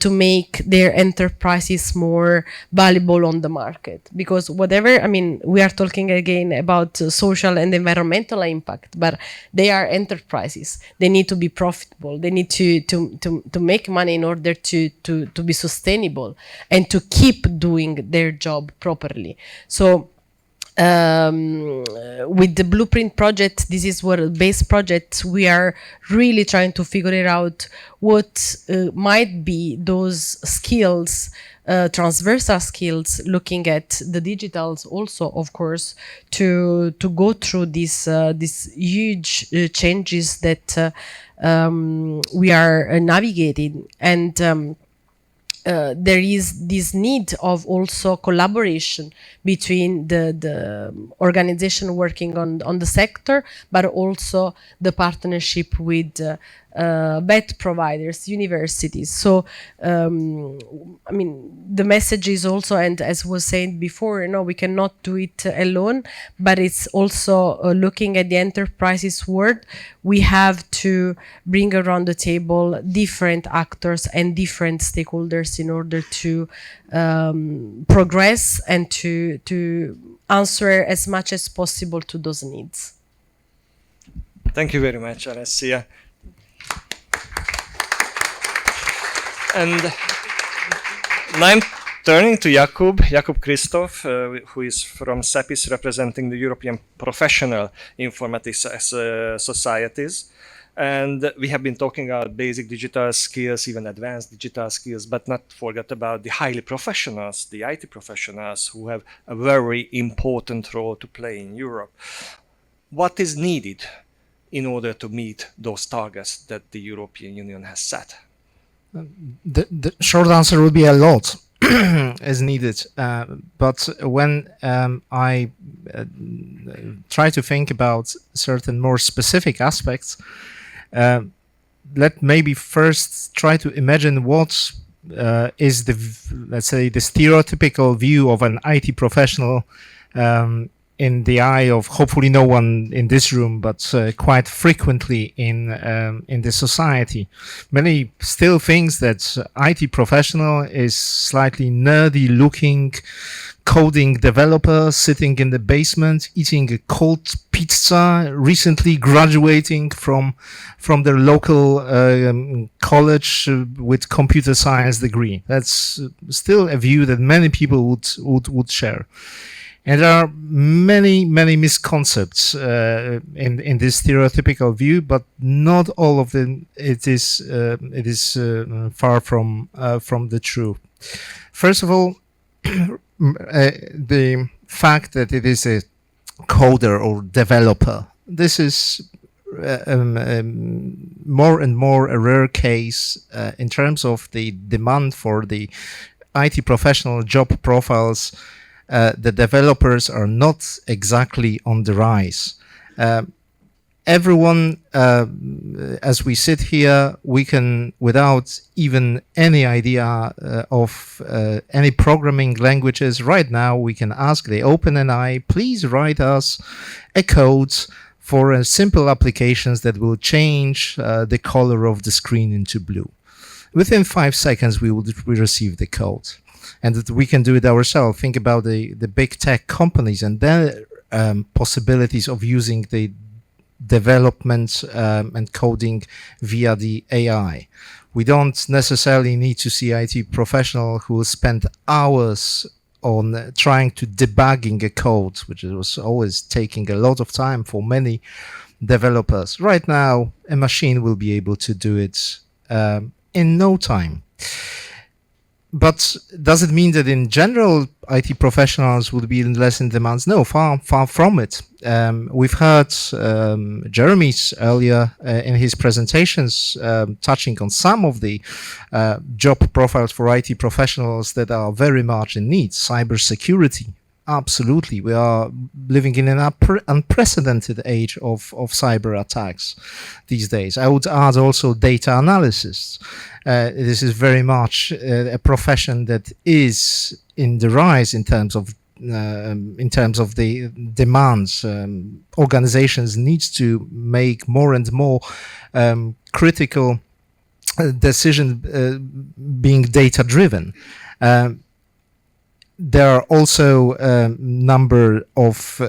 G: make their enterprises more valuable on the market. Because whatever, I mean, we are talking again about social and environmental impact, but they are enterprises. They need to be profitable. They need to make money in order to be sustainable and to keep doing their job properly. So with the Blueprint project, this is what a base project, we are really trying to figure out what might be those skills, transversal skills, looking at the digitals also, of course, to go through these huge changes that we are navigating. And there is this need of also collaboration between the organization working on the sector, but also the partnership with BET providers, universities. So, I mean, the message is also, and as was said before, you know, we cannot do it alone, but it's also looking at the enterprises world. We have to bring around the table different actors and different stakeholders in order to progress and to answer as much as possible to those needs.
A: Thank you very much, Alessia. And now I'm turning to Jakub Christoph, who is from CEPIS, representing the European Professional Informatics Societies. And we have been talking about basic digital skills, even advanced digital skills, but not forget about the highly professionals, the IT professionals, who have a very important role to play in Europe. What is needed in order to meet those targets that the European Union has set?
E: The short answer would be a lot is needed. But when I try to think about certain more specific aspects, let maybe first try to imagine what is the, let's say, the stereotypical view of an IT professional in the eye of hopefully no one in this room, but quite frequently in the society. Many still thinks that IT professional is slightly nerdy looking coding developer sitting in the basement eating a cold pizza, recently graduating from their local college with computer science degree. That's still a view that many people would share. And there are many misconceptions in this stereotypical view, but not all of them. It is far from the truth. First of all, the fact that it is a coder or developer, this is more and more a rare case in terms of the demand for the IT professional job profiles. The developers are not exactly on the rise. Everyone, as we sit here, we can, without even any idea of any programming languages, right now we can ask the OpenAI, please write us a code for simple applications that will change the color of the screen into blue. Within 5 seconds, we receive the code. And that we can do it ourselves. Think about the big tech companies and their possibilities of using the development and coding via the AI. We don't necessarily need to see IT professional who spend hours on trying to debugging a code, which was always taking a lot of time for many developers. Right now, a machine will be able to do it in no time. But does it mean that in general IT professionals would be less in demand? No, far from it. We've heard Jeremy's earlier in his presentations touching on some of the job profiles for IT professionals that are very much in need. Cybersecurity. Absolutely. We are living in an unprecedented age of cyber attacks these days. I would add also data analysis. This is very much a profession that is in the rise in terms of the demands. Organizations need to make more and more critical decisions being data driven. There are also a number of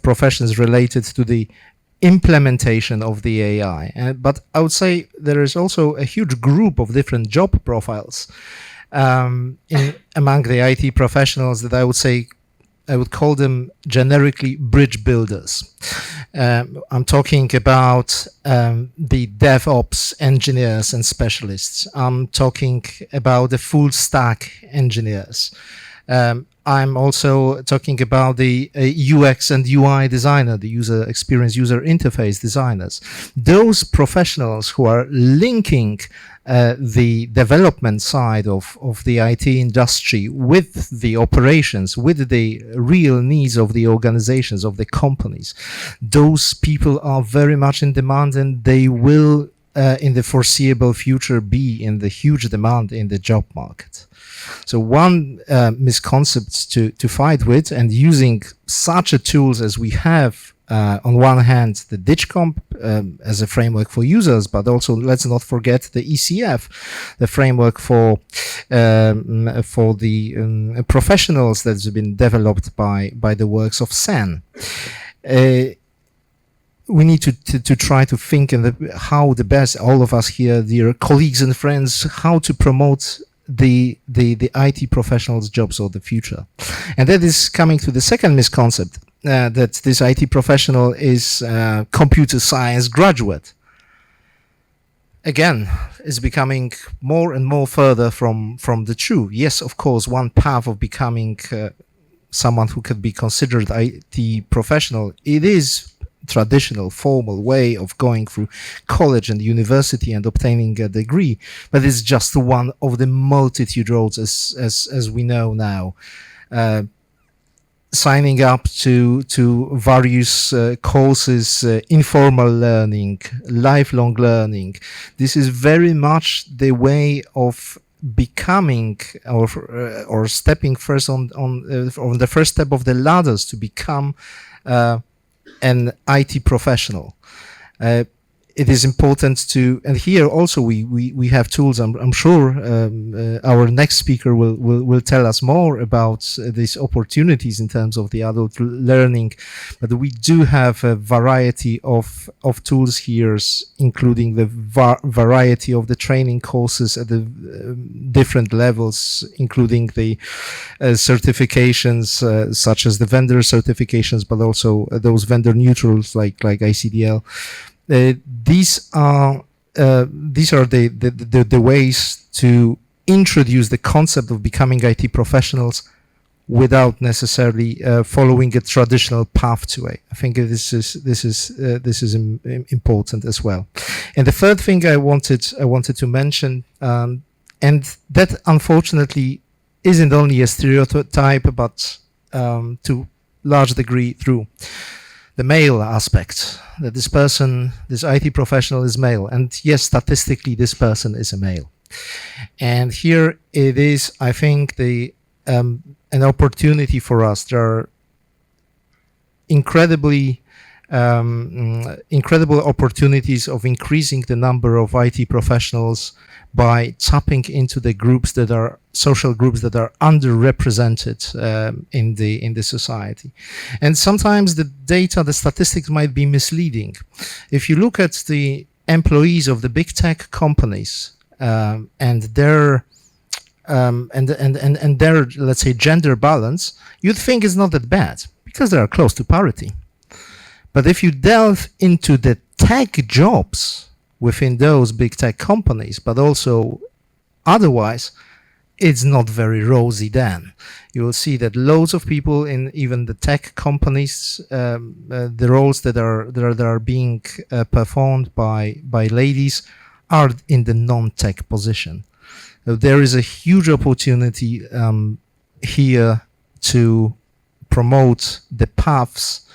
E: professions related to the implementation of the AI. But I would say there is also a huge group of different job profiles among the IT professionals that I would call them generically bridge builders. I'm talking about the DevOps engineers and specialists. I'm talking about the full stack engineers. I'm also talking about the UX and UI designer, the user experience, user interface designers. Those professionals who are linking the development side of the IT industry with the operations, with the real needs of the organizations, of the companies. Those people are very much in demand, and they will, in the foreseeable future, be in the huge demand in the job market. So one misconception to fight with, and using such a tools as we have, on one hand, the DigComp as a framework for users, but also let's not forget the ECF, the framework for the professionals that's been developed by the works of Sen. We need to try to think how the best, all of us here, dear colleagues and friends, how to promote the IT professionals' jobs of the future. And that is coming to the second misconception, that this IT professional is a computer science graduate. Again, is becoming more and more further from the truth. Yes, of course, one path of becoming someone who could be considered IT professional, it is traditional formal way of going through college and university and obtaining a degree, but it's just one of the multitude roads as we know now. Signing up to various courses, informal learning, lifelong learning. This is very much the way of becoming or stepping first on the first step of the ladders to become an IT professional. It is important to, and here also we have tools. I'm sure our next speaker will tell us more about these opportunities in terms of the adult learning, but we do have a variety of tools here, including the variety of the training courses at the different levels, including the certifications such as the vendor certifications, but also those vendor neutrals like ICDL. These are the ways to introduce the concept of becoming IT professionals without necessarily following a traditional pathway. I think this is important as well. And the third thing I wanted to mention, and that unfortunately isn't only a stereotype, but to large degree through the male aspect, that this IT professional is male. And yes, statistically, this person is a male. And here it is, I think, an opportunity for us. There are incredible opportunities of increasing the number of IT professionals by tapping into the groups that are social groups that are underrepresented in the society. And sometimes the data, the statistics might be misleading. If you look at the employees of the big tech companies and their let's say gender balance, you'd think it's not that bad because they are close to parity. But if you delve into the tech jobs within those big tech companies, but also otherwise, it's not very rosy then. You will see that loads of people in even the tech companies, the roles that are being performed by ladies are in the non-tech position. So there is a huge opportunity here to promote the paths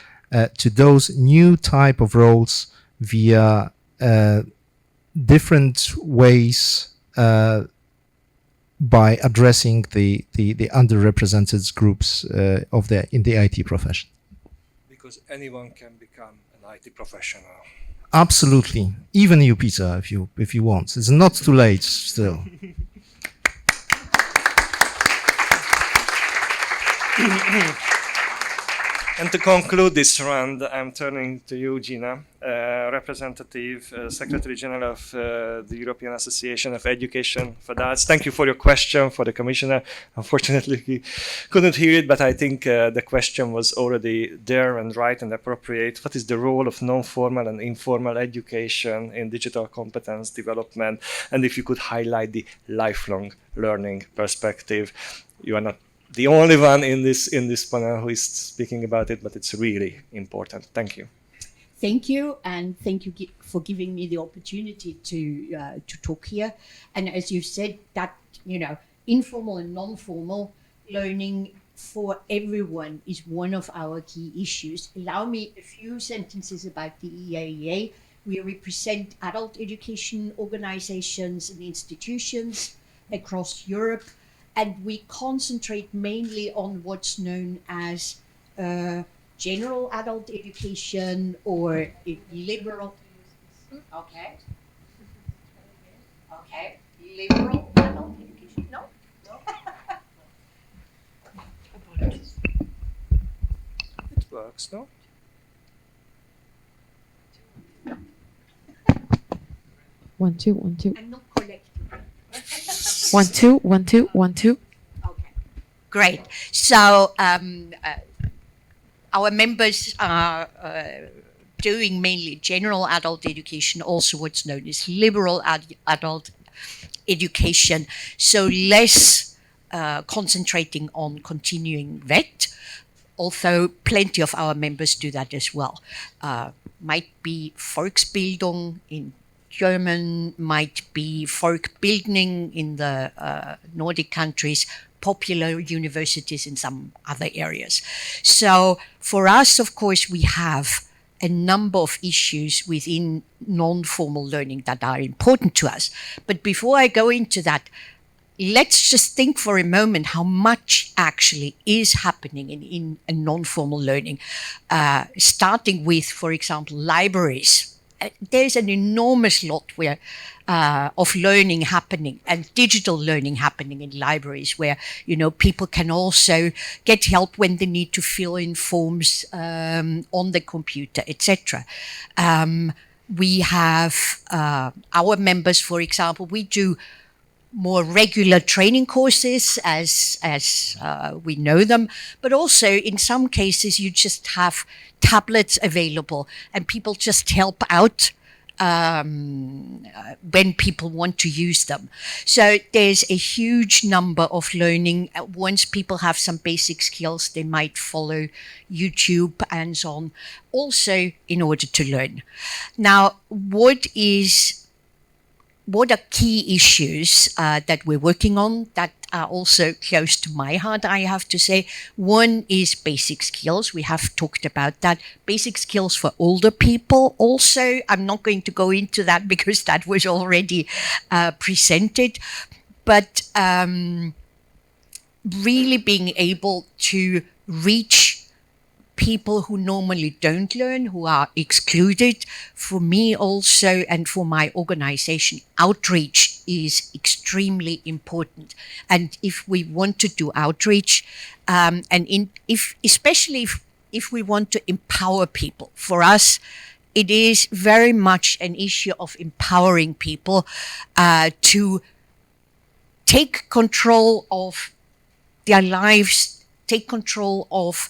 E: to those new type of roles via different ways by addressing the underrepresented groups in the IT profession.
A: Because anyone can become an IT professional.
E: Absolutely, even you, Peter, if you want. It's not too late still.
A: And to conclude this round, I'm turning to you, Gina, representative, Secretary General of the European Association of Education for Adults. Thank you for your question for the Commissioner. Unfortunately, he couldn't hear it, but I think the question was already there and right and appropriate. What is the role of non-formal and informal education in digital competence development? And if you could highlight the lifelong learning perspective. You are not the only one in this panel who is speaking about it, but it's really important. Thank you.
H: Thank you, and thank you for giving me the opportunity to talk here. And as you said, that informal and non-formal learning for everyone is one of our key issues. Allow me a few sentences about the EAEA. We represent adult education organizations and institutions across Europe. And we concentrate mainly on what's known as general adult education or liberal. Okay. Okay. Liberal adult education. No.
A: It works, no?
I: One, two, one, two.
H: I'm not collecting.
I: 1 2 1 2 1 2.
H: Okay, great. So our members are doing mainly general adult education, also what's known as liberal adult education. So less concentrating on continuing vet, although plenty of our members do that as well. Might be Volksbildung in German, might be Volksbildung in the Nordic countries, popular universities in some other areas. So for us, of course, we have a number of issues within non-formal learning that are important to us. But before I go into that, let's just think for a moment how much actually is happening in a non-formal learning, starting with, for example, libraries. There's an enormous lot of learning happening and digital learning happening in libraries where, people can also get help when they need to fill in forms on the computer, etc. We have our members, for example, we do more regular training courses as we know them, but also in some cases you just have tablets available and people just help out when people want to use them. So there's a huge number of learning. Once people have some basic skills, they might follow YouTube and so on, also in order to learn. Now, what are key issues that we're working on that are also close to my heart, I have to say? One is basic skills. We have talked about that. Basic skills for older people also. I'm not going to go into that because that was already presented. But really being able to reach people who normally don't learn, who are excluded. For me also, and for my organization, outreach is extremely important. And if we want to do outreach, especially if we want to empower people, for us, it is very much an issue of empowering people to take control of their lives, take control of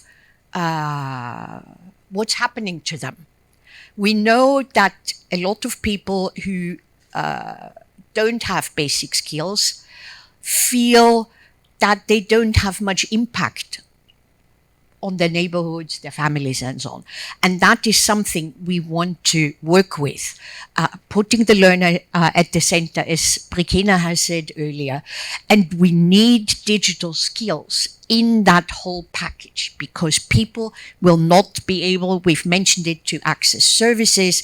H: what's happening to them. We know that a lot of people who don't have basic skills feel that they don't have much impact on their neighborhoods, their families, and so on. And that is something we want to work with. Putting the learner at the center, as Gina has said earlier, and we need digital skills in that whole package because people will not be able, we've mentioned it, to access services.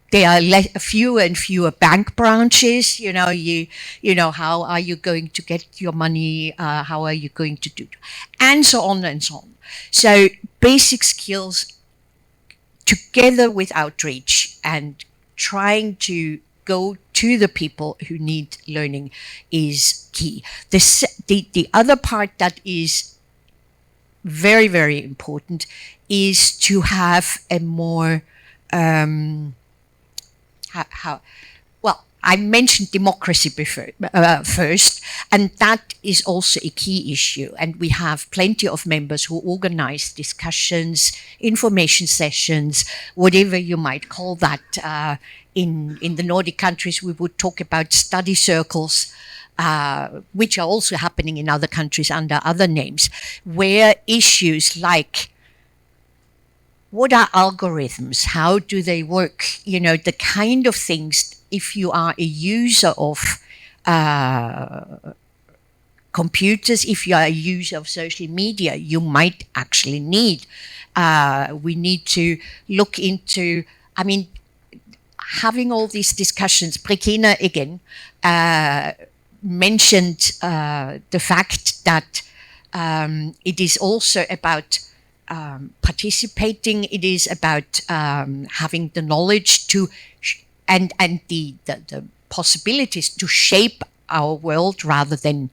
H: There are fewer and fewer bank branches. How are you going to get your money? How are you going to do? And so on and so on. So basic skills together with outreach and trying to go to the people who need learning is key. The other part that is very, very important is to have a more I mentioned democracy first, and that is also a key issue. And we have plenty of members who organize discussions, information sessions, whatever you might call that. In the Nordic countries, we would talk about study circles, which are also happening in other countries under other names, where issues like what are algorithms? How do they work? The kind of things, if you are a user of computers, if you are a user of social media, you might actually need. We need to look into, having all these discussions. Gina again mentioned the fact that it is also about participating. It is about having the knowledge to and the possibilities to shape our world rather than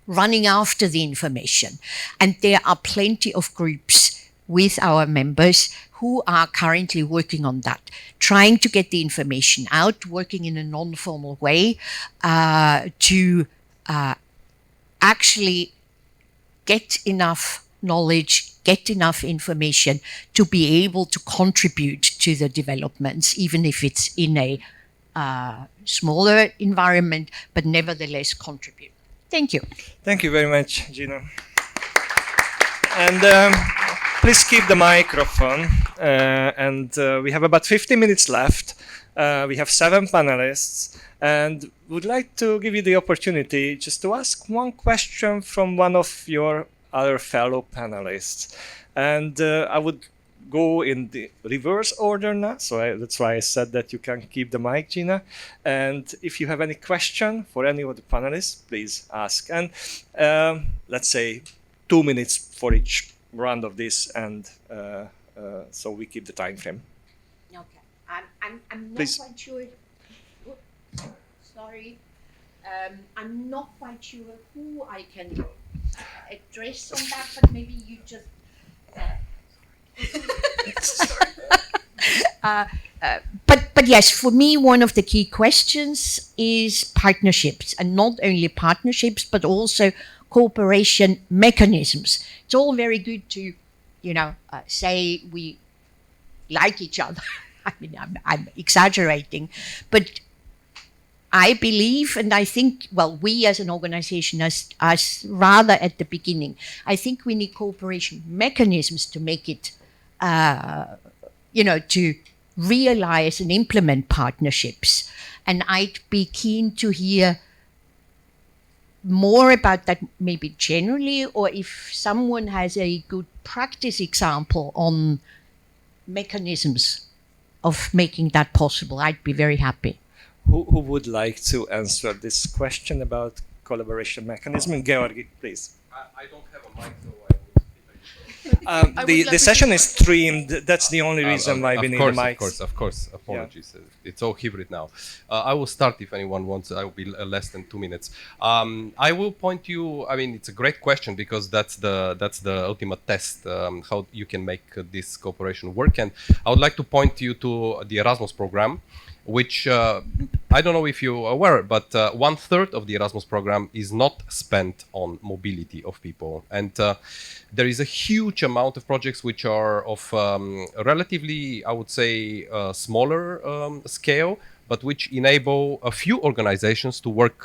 H: running after the information. And there are plenty of groups with our members who are currently working on that, trying to get the information out, working in a non-formal way to actually get enough knowledge, get enough information to be able to contribute to the developments, even if it's in a smaller environment, but nevertheless contribute. Thank you.
A: Thank you very much, Gina. And please keep the microphone. We have about 50 minutes left. We have 7 panelists, and would like to give you the opportunity just to ask one question from one of your other fellow panelists. And I would go in the reverse order now. So that's why I said that you can keep the mic, Gina. And if you have any question for any of the panelists, please ask. And let's say 2 minutes for each round of this, and so we keep the time frame.
H: Okay, I'm not
A: Please.
H: quite sure. Sorry, I'm not quite sure who I can address on that, but maybe you just. But yes, for me, one of the key questions is partnerships, and not only partnerships, but also cooperation mechanisms. It's all very good to, say we like each other. I mean, I'm exaggerating, but I believe, and I think, well, we as an organization, as rather at the beginning, I think we need cooperation mechanisms to make it, to realize and implement partnerships. And I'd be keen to hear more about that, maybe generally, or if someone has a good practice example on mechanisms of making that possible, I'd be very happy.
A: Who would like to answer this question about collaboration mechanism? Georgi, please.
B: I don't have a mic, so
A: the session is streamed. That's the only reason why we need a mic.
B: Of course. Apologies. Yeah. It's all hybrid now. I will start if anyone wants. I will be less than 2 minutes. I will point you. I mean, it's a great question because that's the ultimate test how you can make this cooperation work. And I would like to point you to the Erasmus program, which I don't know if you're aware, but 1/3 of the Erasmus program is not spent on mobility of people. And there is a huge amount of projects which are of relatively, I would say, smaller scale, but which enable a few organizations to work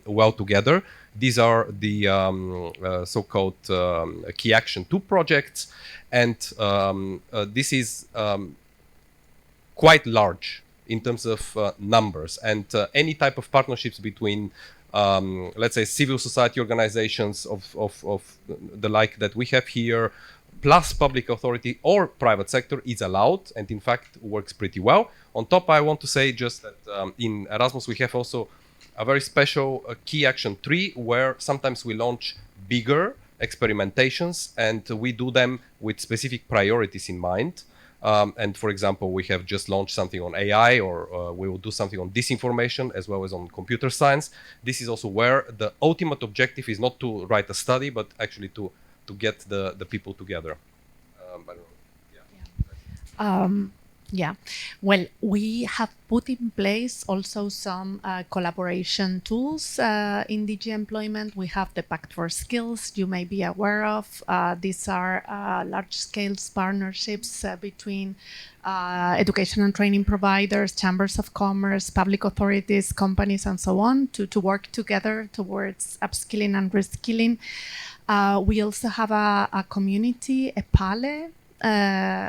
B: well together. These are the so-called Key Action 2 projects. And this is quite large in terms of numbers, and any type of partnerships between, let's say, civil society organizations of the like that we have here, plus public authority or private sector is allowed, and in fact works pretty well. On top, I want to say just that in Erasmus we have also a very special Key Action 3, where sometimes we launch bigger experimentations, and we do them with specific priorities in mind. And for example, we have just launched something on AI, or we will do something on disinformation as well as on computer science. This is also where the ultimate objective is not to write a study, but actually to get the people together. I don't know.
D: Yeah, well, we have put in place also some collaboration tools in DG Employment. We have the Pact for Skills you may be aware of. These are large-scale partnerships between education and training providers, chambers of commerce, public authorities, companies, and so on to work together towards upskilling and reskilling. We also have a community, EPALE,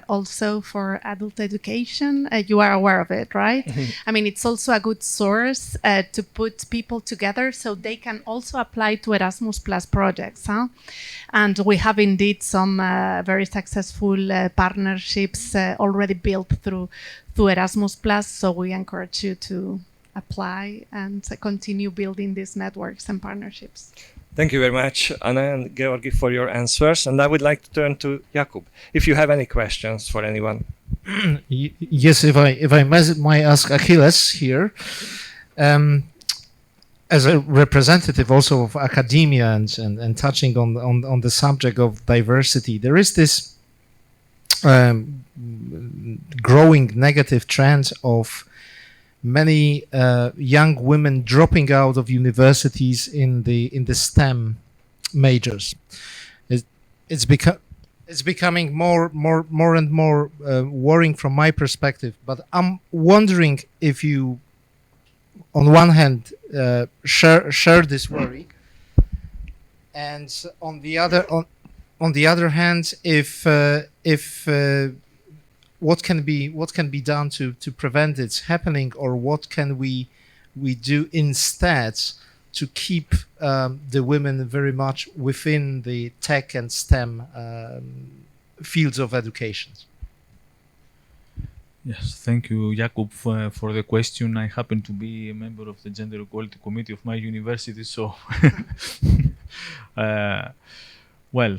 D: also for adult education. You are aware of it, right? I mean, it's also a good source to put people together so they can also apply to Erasmus Plus projects. And we have indeed some very successful partnerships already built through Erasmus Plus. So we encourage you to apply and continue building these networks and partnerships.
A: Thank you very much, Anna and Georgi, for your answers. And I would like to turn to Jakub, if you have any questions for anyone.
E: Yes, if I might ask Achilles here, as a representative also of academia and touching on the subject of diversity, there is this growing negative trend of many young women dropping out of universities in the STEM majors. It's becoming more and more worrying from my perspective. But I'm wondering if you, on one hand, share this worry, and on the other hand, if what can be done to prevent its happening, or what can we do instead to keep the women very much within the tech and STEM fields of education?
F: Yes, thank you, Jakub, for the question. I happen to be a member of the Gender Equality Committee of my university, so well,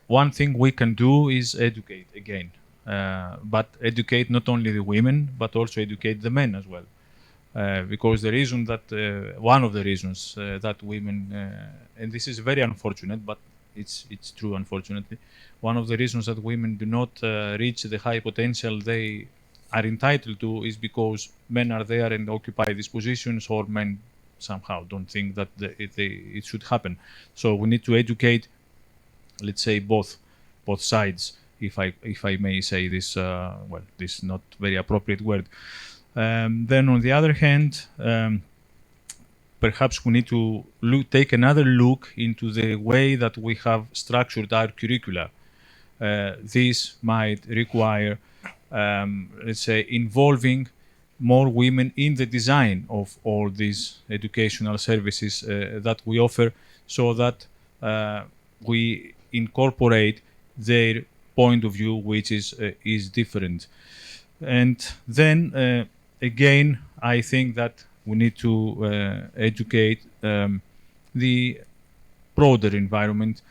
F: one thing we can do is educate again, but educate not only the women but also educate the men as well, because the reason that one of the reasons that women, and this is very unfortunate, but it's true, unfortunately. One of the reasons that women do not reach the high potential they are entitled to is because men are there and occupy these positions, or men somehow don't think that it should happen. So we need to educate, let's say, both sides, if I may say this, well, this is not very appropriate word. Then on the other hand, perhaps we need to take another look into the way that we have structured our curricula. This might require, let's say, involving more women in the design of all these educational services that we offer, so that we incorporate their point of view, which is different. And then again, I think that we need to educate the broader environment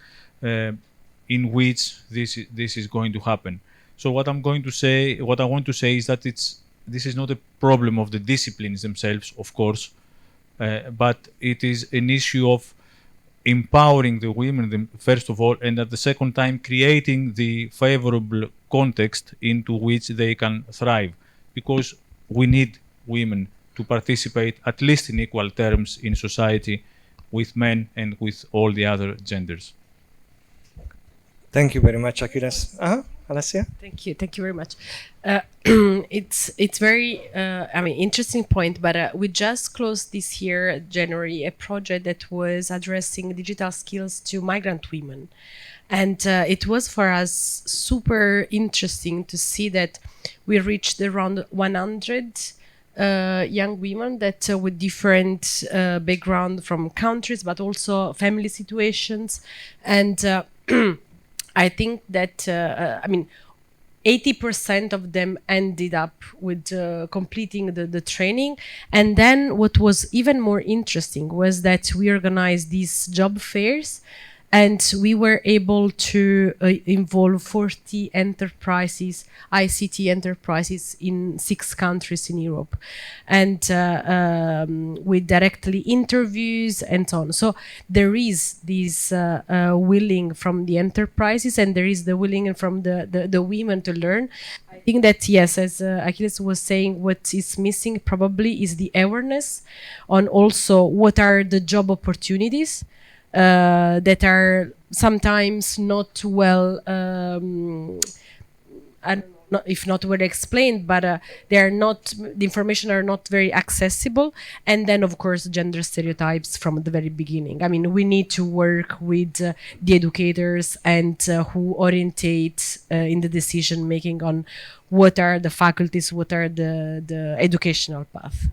F: in which this is going to happen. So what I want to say is that this is not a problem of the disciplines themselves, of course, but it is an issue of empowering the women first of all, and at the second time creating the favorable context into which they can thrive, because we need women to participate at least in equal terms in society with men and with all the other genders.
A: Thank you very much, Achilles. Alessia?
G: Thank you very much. It's very interesting point, but we just closed this year, January, a project that was addressing digital skills to migrant women. And it was for us super interesting to see that we reached around 100 young women that with different background from countries, but also family situations. And I think that 80% of them ended up with completing the training. And then what was even more interesting was that we organized these job fairs, and we were able to involve 40 enterprises, ICT enterprises in 6 countries in Europe, and with directly interviews and so on. So there is this willing from the enterprises, and there is the willing from the women to learn. I think that, yes, as Achilles was saying, what is missing probably is the awareness on also what are the job opportunities that are sometimes not well, if not well explained, but they are not, the information are not very accessible. And then, of course, gender stereotypes from the very beginning. I mean, we need to work with the educators and who orientate in the decision making on what are the faculties, what are the educational path.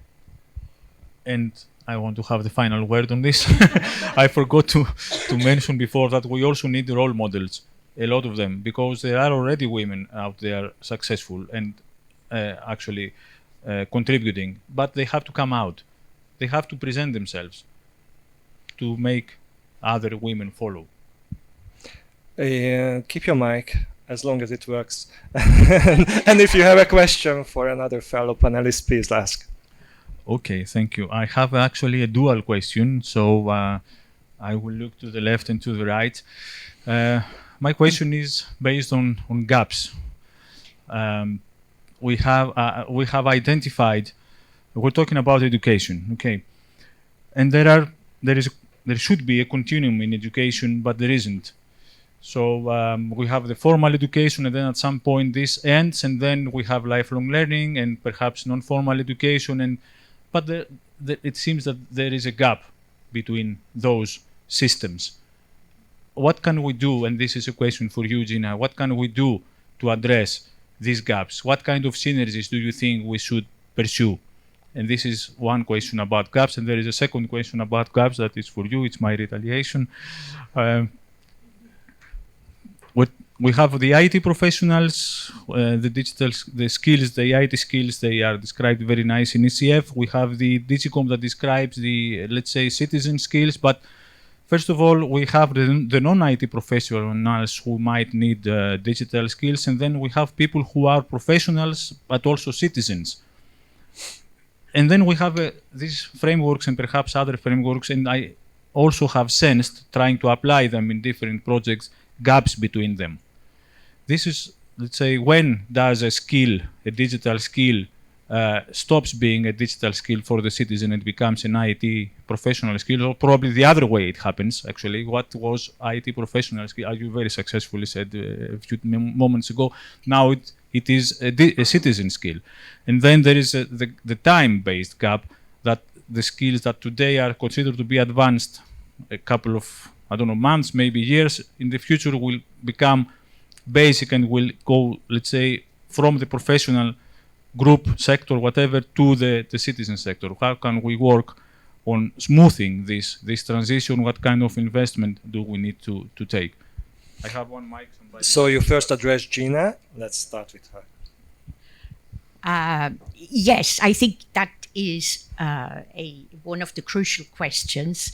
F: And I want to have the final word on this. I forgot to mention before that we also need role models, a lot of them, because there are already women out there successful and actually contributing, but they have to come out. They have to present themselves to make other women follow.
A: Keep your mic as long as it works. And if you have a question for another fellow panelist, please ask.
F: Okay, thank you. I have actually a dual question, so I will look to the left and to the right. My question is based on gaps. We have identified. We're talking about education, okay, and there should be a continuum in education, but there isn't. So we have the formal education, and then at some point this ends, and then we have lifelong learning and perhaps non-formal education, but it seems that there is a gap between those systems. What can we do, and this is a question for you, Gina, what can we do to address these gaps? What kind of synergies do you think we should pursue? And this is one question about gaps, and there is a second question about gaps that is for you, it's my retaliation. we have the IT professionals, the skills, the IT skills, they are described very nice in ECF. We have the Digicom that describes the, let's say, citizen skills. But first of all, we have the non-IT professionals who might need digital skills. And then we have people who are professionals, but also citizens. And then we have these frameworks and perhaps other frameworks. And I also have sensed, trying to apply them in different projects, gaps between them. This is, let's say, when does a skill, a digital skill, stops being a digital skill for the citizen and becomes an IT professional skill, or probably the other way it happens, actually. What was IT professional skill, as you very successfully said a few moments ago, now it is a citizen skill. And then there is the time-based gap, that the skills that today are considered to be advanced a couple of, I don't know, months, maybe years, in the future will become basic and will go, let's say, from the professional group sector, whatever, to the citizen sector. How can we work on smoothing this transition? What kind of investment do we need to take? I have one mic.
A: So you first address Gina. Let's start with her.
H: Yes, I think that is one of the crucial questions.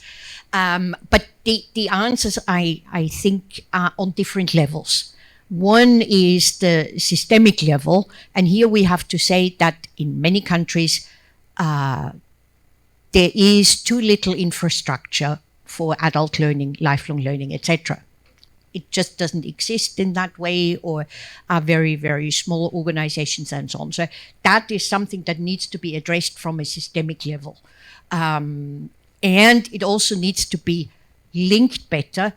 H: But the answers, I think, are on different levels. One is the systemic level, and here we have to say that in many countries there is too little infrastructure for adult learning, lifelong learning, etc. It just doesn't exist in that way, or are very, very small organizations and so on. So that is something that needs to be addressed from a systemic level. And it also needs to be linked better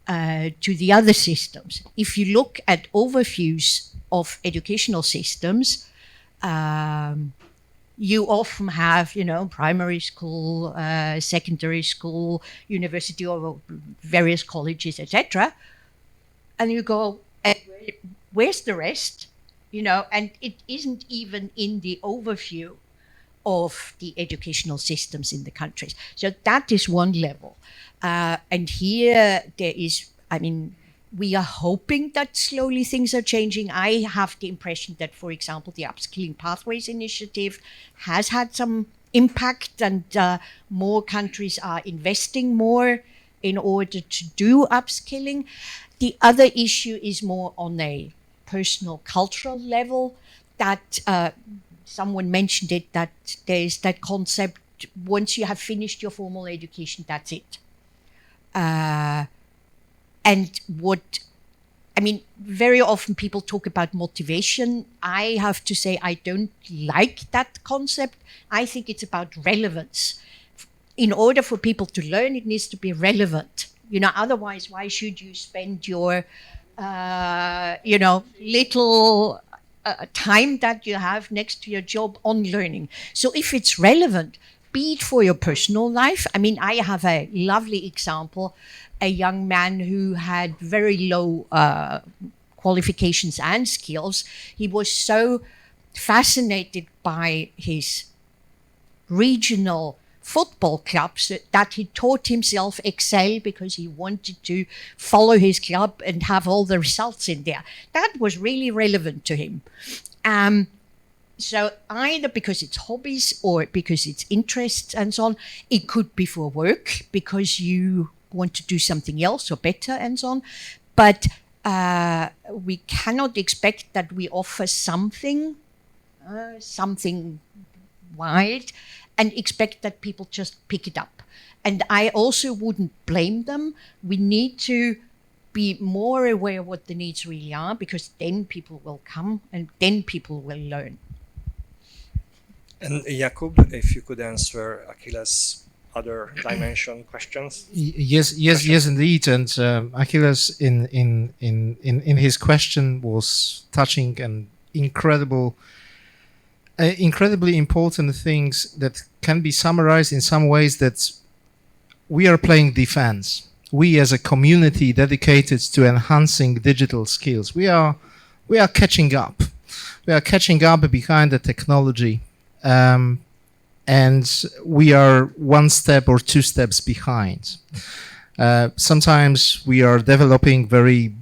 H: to the other systems. If you look at overviews of educational systems, you often have, primary school, secondary school, university, or various colleges, etc. And you go, where's the rest? And it isn't even in the overview of the educational systems in the countries. So that is one level. And here there is, we are hoping that slowly things are changing. I have the impression that, for example, the Upskilling Pathways Initiative has had some impact, and more countries are investing more in order to do upskilling. The other issue is more on a personal cultural level, that someone mentioned it, that there is that concept, once you have finished your formal education, that's it. Very often people talk about motivation. I have to say I don't like that concept. I think it's about relevance. In order for people to learn, it needs to be relevant. Otherwise, why should you spend your, little time that you have next to your job on learning? So if it's relevant, be it for your personal life. I have a lovely example, a young man who had very low qualifications and skills. He was so fascinated by his regional football clubs that he taught himself Excel because he wanted to follow his club and have all the results in there. That was really relevant to him. So either because it's hobbies or because it's interests and so on. It could be for work because you want to do something else or better and so on. But we cannot expect that we offer something wide and expect that people just pick it up. And I also wouldn't blame them. We need to be more aware of what the needs really are, because then people will come and then people will learn.
A: And Jakub, if you could answer Achilles' other dimension questions.
E: Yes, indeed. And Achilles, in his question, was touching an incredibly important things that can be summarized in some ways, that we are playing defense. We as a community dedicated to enhancing digital skills, we are catching up. We are catching up behind the technology, and we are one step or two steps behind. Sometimes we are developing very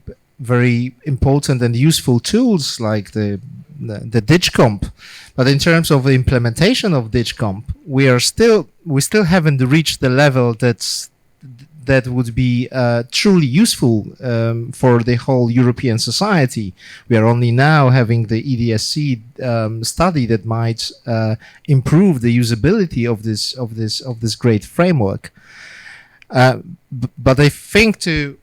E: very important and useful tools like the DigComp, but in terms of the implementation of DigComp, we still haven't reached the level that would be truly useful for the whole European society. We are only now having the EDSC study that might improve the usability of this great framework. But I think to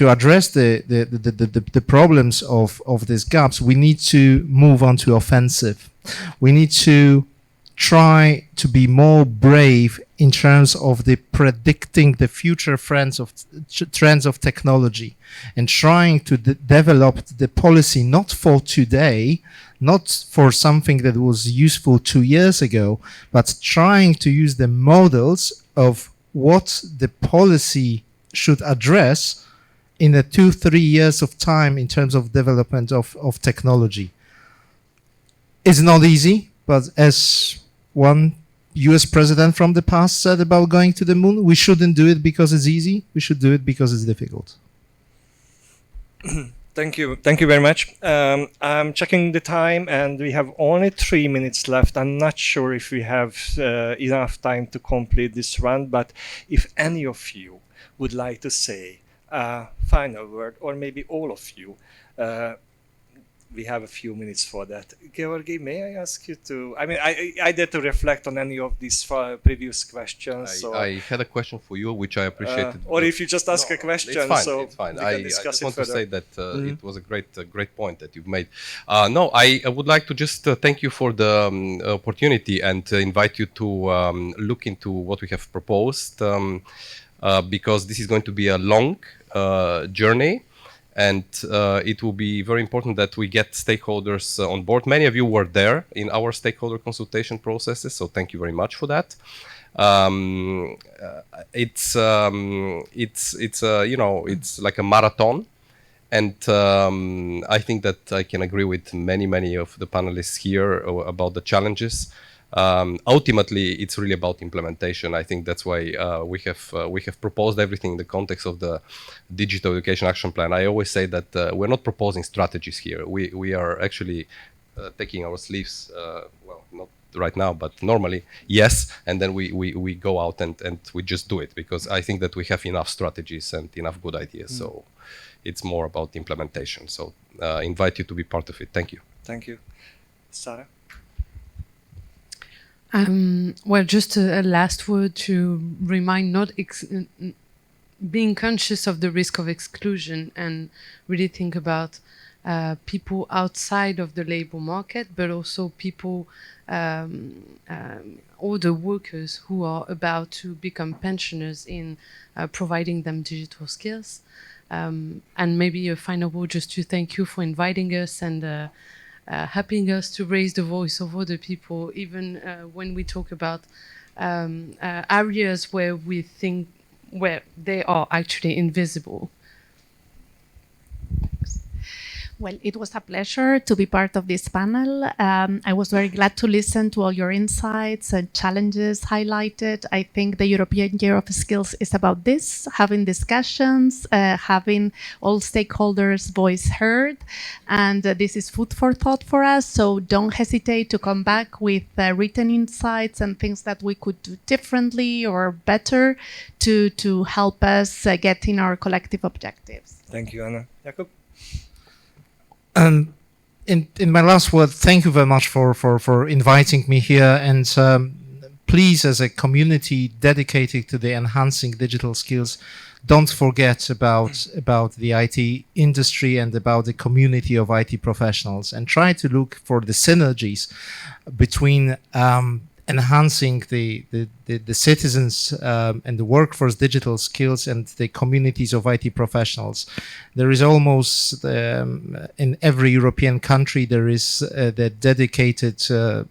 E: address the problems of these gaps, we need to move on to offensive. We need to try to be more brave in terms of the predicting the future trends of technology and trying to develop the policy not for today, not for something that was useful 2 years ago, but trying to use the models of what the policy should address in the 2-3 years of time in terms of development of technology. It's not easy, but as one US president from the past said about going to the moon, we shouldn't do it because it's easy, we should do it because it's difficult.
A: Thank you very much. I'm checking the time and we have only 3 minutes left. I'm not sure if we have enough time to complete this round, but if any of you would like to say a final word, or maybe all of you, we have a few minutes for that. Georgi, may I ask you to, I did to reflect on any of these previous questions.
B: I had a question for you, which I appreciated.
A: Or if you just ask a question,
B: it's fine,
A: so
B: it's fine.
A: we can discuss
B: I just
A: it
B: want
A: further.
B: to say that it was a great point that you've made. No, I would like to just thank you for the opportunity and invite you to look into what we have proposed, because this is going to be a long journey. And it will be very important that we get stakeholders on board. Many of you were there in our stakeholder consultation processes, so thank you very much for that. It's like a marathon, and I think that I can agree with many of the panelists here about the challenges. Ultimately, it's really about implementation. I think that's why we have proposed everything in the context of the Digital Education Action Plan. I always say that we're not proposing strategies here. We are actually taking our sleeves, well, not right now, but normally, yes, and then we go out and we just do it, because I think that we have enough strategies and enough good ideas. So it's more about implementation. So invite you to be part of it. Thank you.
A: Thank you. Sarah?
C: Well, just a last word to remind being conscious of the risk of exclusion and really think about people outside of the labor market, but also people, all the workers who are about to become pensioners in providing them digital skills. And maybe a final word just to thank you for inviting us and helping us to raise the voice of other people, even when we talk about areas where we think where they are actually invisible.
D: Well, it was a pleasure to be part of this panel. I was very glad to listen to all your insights and challenges highlighted. I think the European Year of Skills is about this, having discussions, having all stakeholders' voice heard, and this is food for thought for us. So don't hesitate to come back with written insights and things that we could do differently or better to help us get in our collective objectives.
A: Thank you, Anna. Jakub?
E: In my last word, thank you very much for inviting me here, and please, as a community dedicated to the enhancing digital skills, don't forget about the IT industry and about the community of IT professionals, and try to look for the synergies between enhancing the citizens and the workforce digital skills and the communities of IT professionals. There is almost in every European country there is the dedicated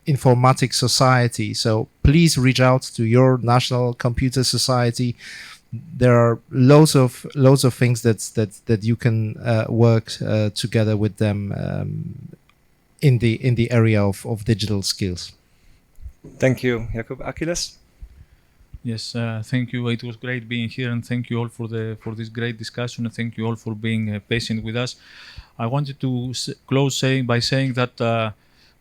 E: informatics society. So please reach out to your national computer society. There are loads of things that you can work together with them in the area of digital skills.
A: Thank you, Jakub. Achilles?
F: Yes, thank you. It was great being here, and thank you all for this great discussion, and thank you all for being patient with us. I wanted to close by saying that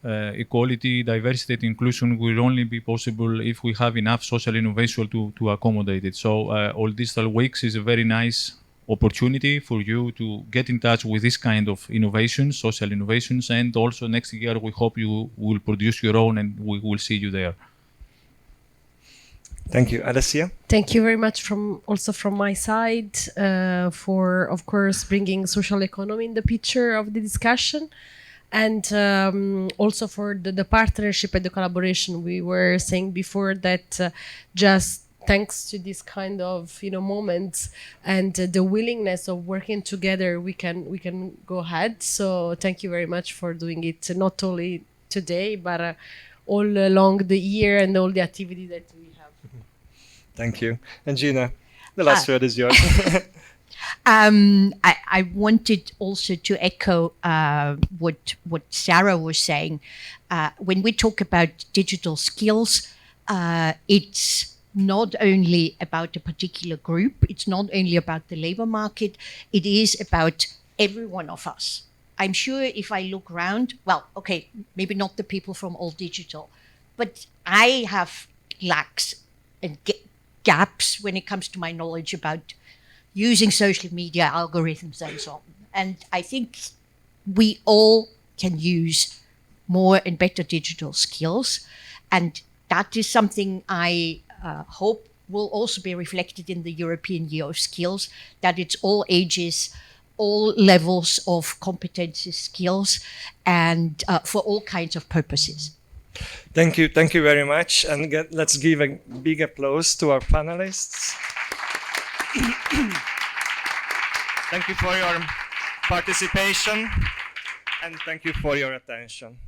F: equality, diversity, and inclusion will only be possible if we have enough social innovation to accommodate it. So All Digital Weeks is a very nice opportunity for you to get in touch with this kind of innovations, social innovations, and also next year we hope you will produce your own, and we will see you there.
A: Thank you. Alessia?
G: Thank you very much also from my side for, of course, bringing social economy in the picture of the discussion, and also for the partnership and the collaboration. We were saying before that just thanks to this kind of moments and the willingness of working together, we can go ahead. So thank you very much for doing it, not only today but all along the year and all the activity that we have.
A: Thank you. And Gina, the last word is yours.
H: I wanted also to echo what Sarah was saying. When we talk about digital skills, it's not only about a particular group, it's not only about the labor market, it is about every one of us. I'm sure if I look around, well, okay, maybe not the people from All Digital, but I have lacks and gaps when it comes to my knowledge about using social media algorithms and so on. And I think we all can use more and better digital skills. And that is something I hope will also be reflected in the European Year of Skills, that it's all ages, all levels of competencies, skills, and for all kinds of purposes.
A: Thank you very much. And let's give a big applause to our panelists. Thank you for your participation, and thank you for your attention.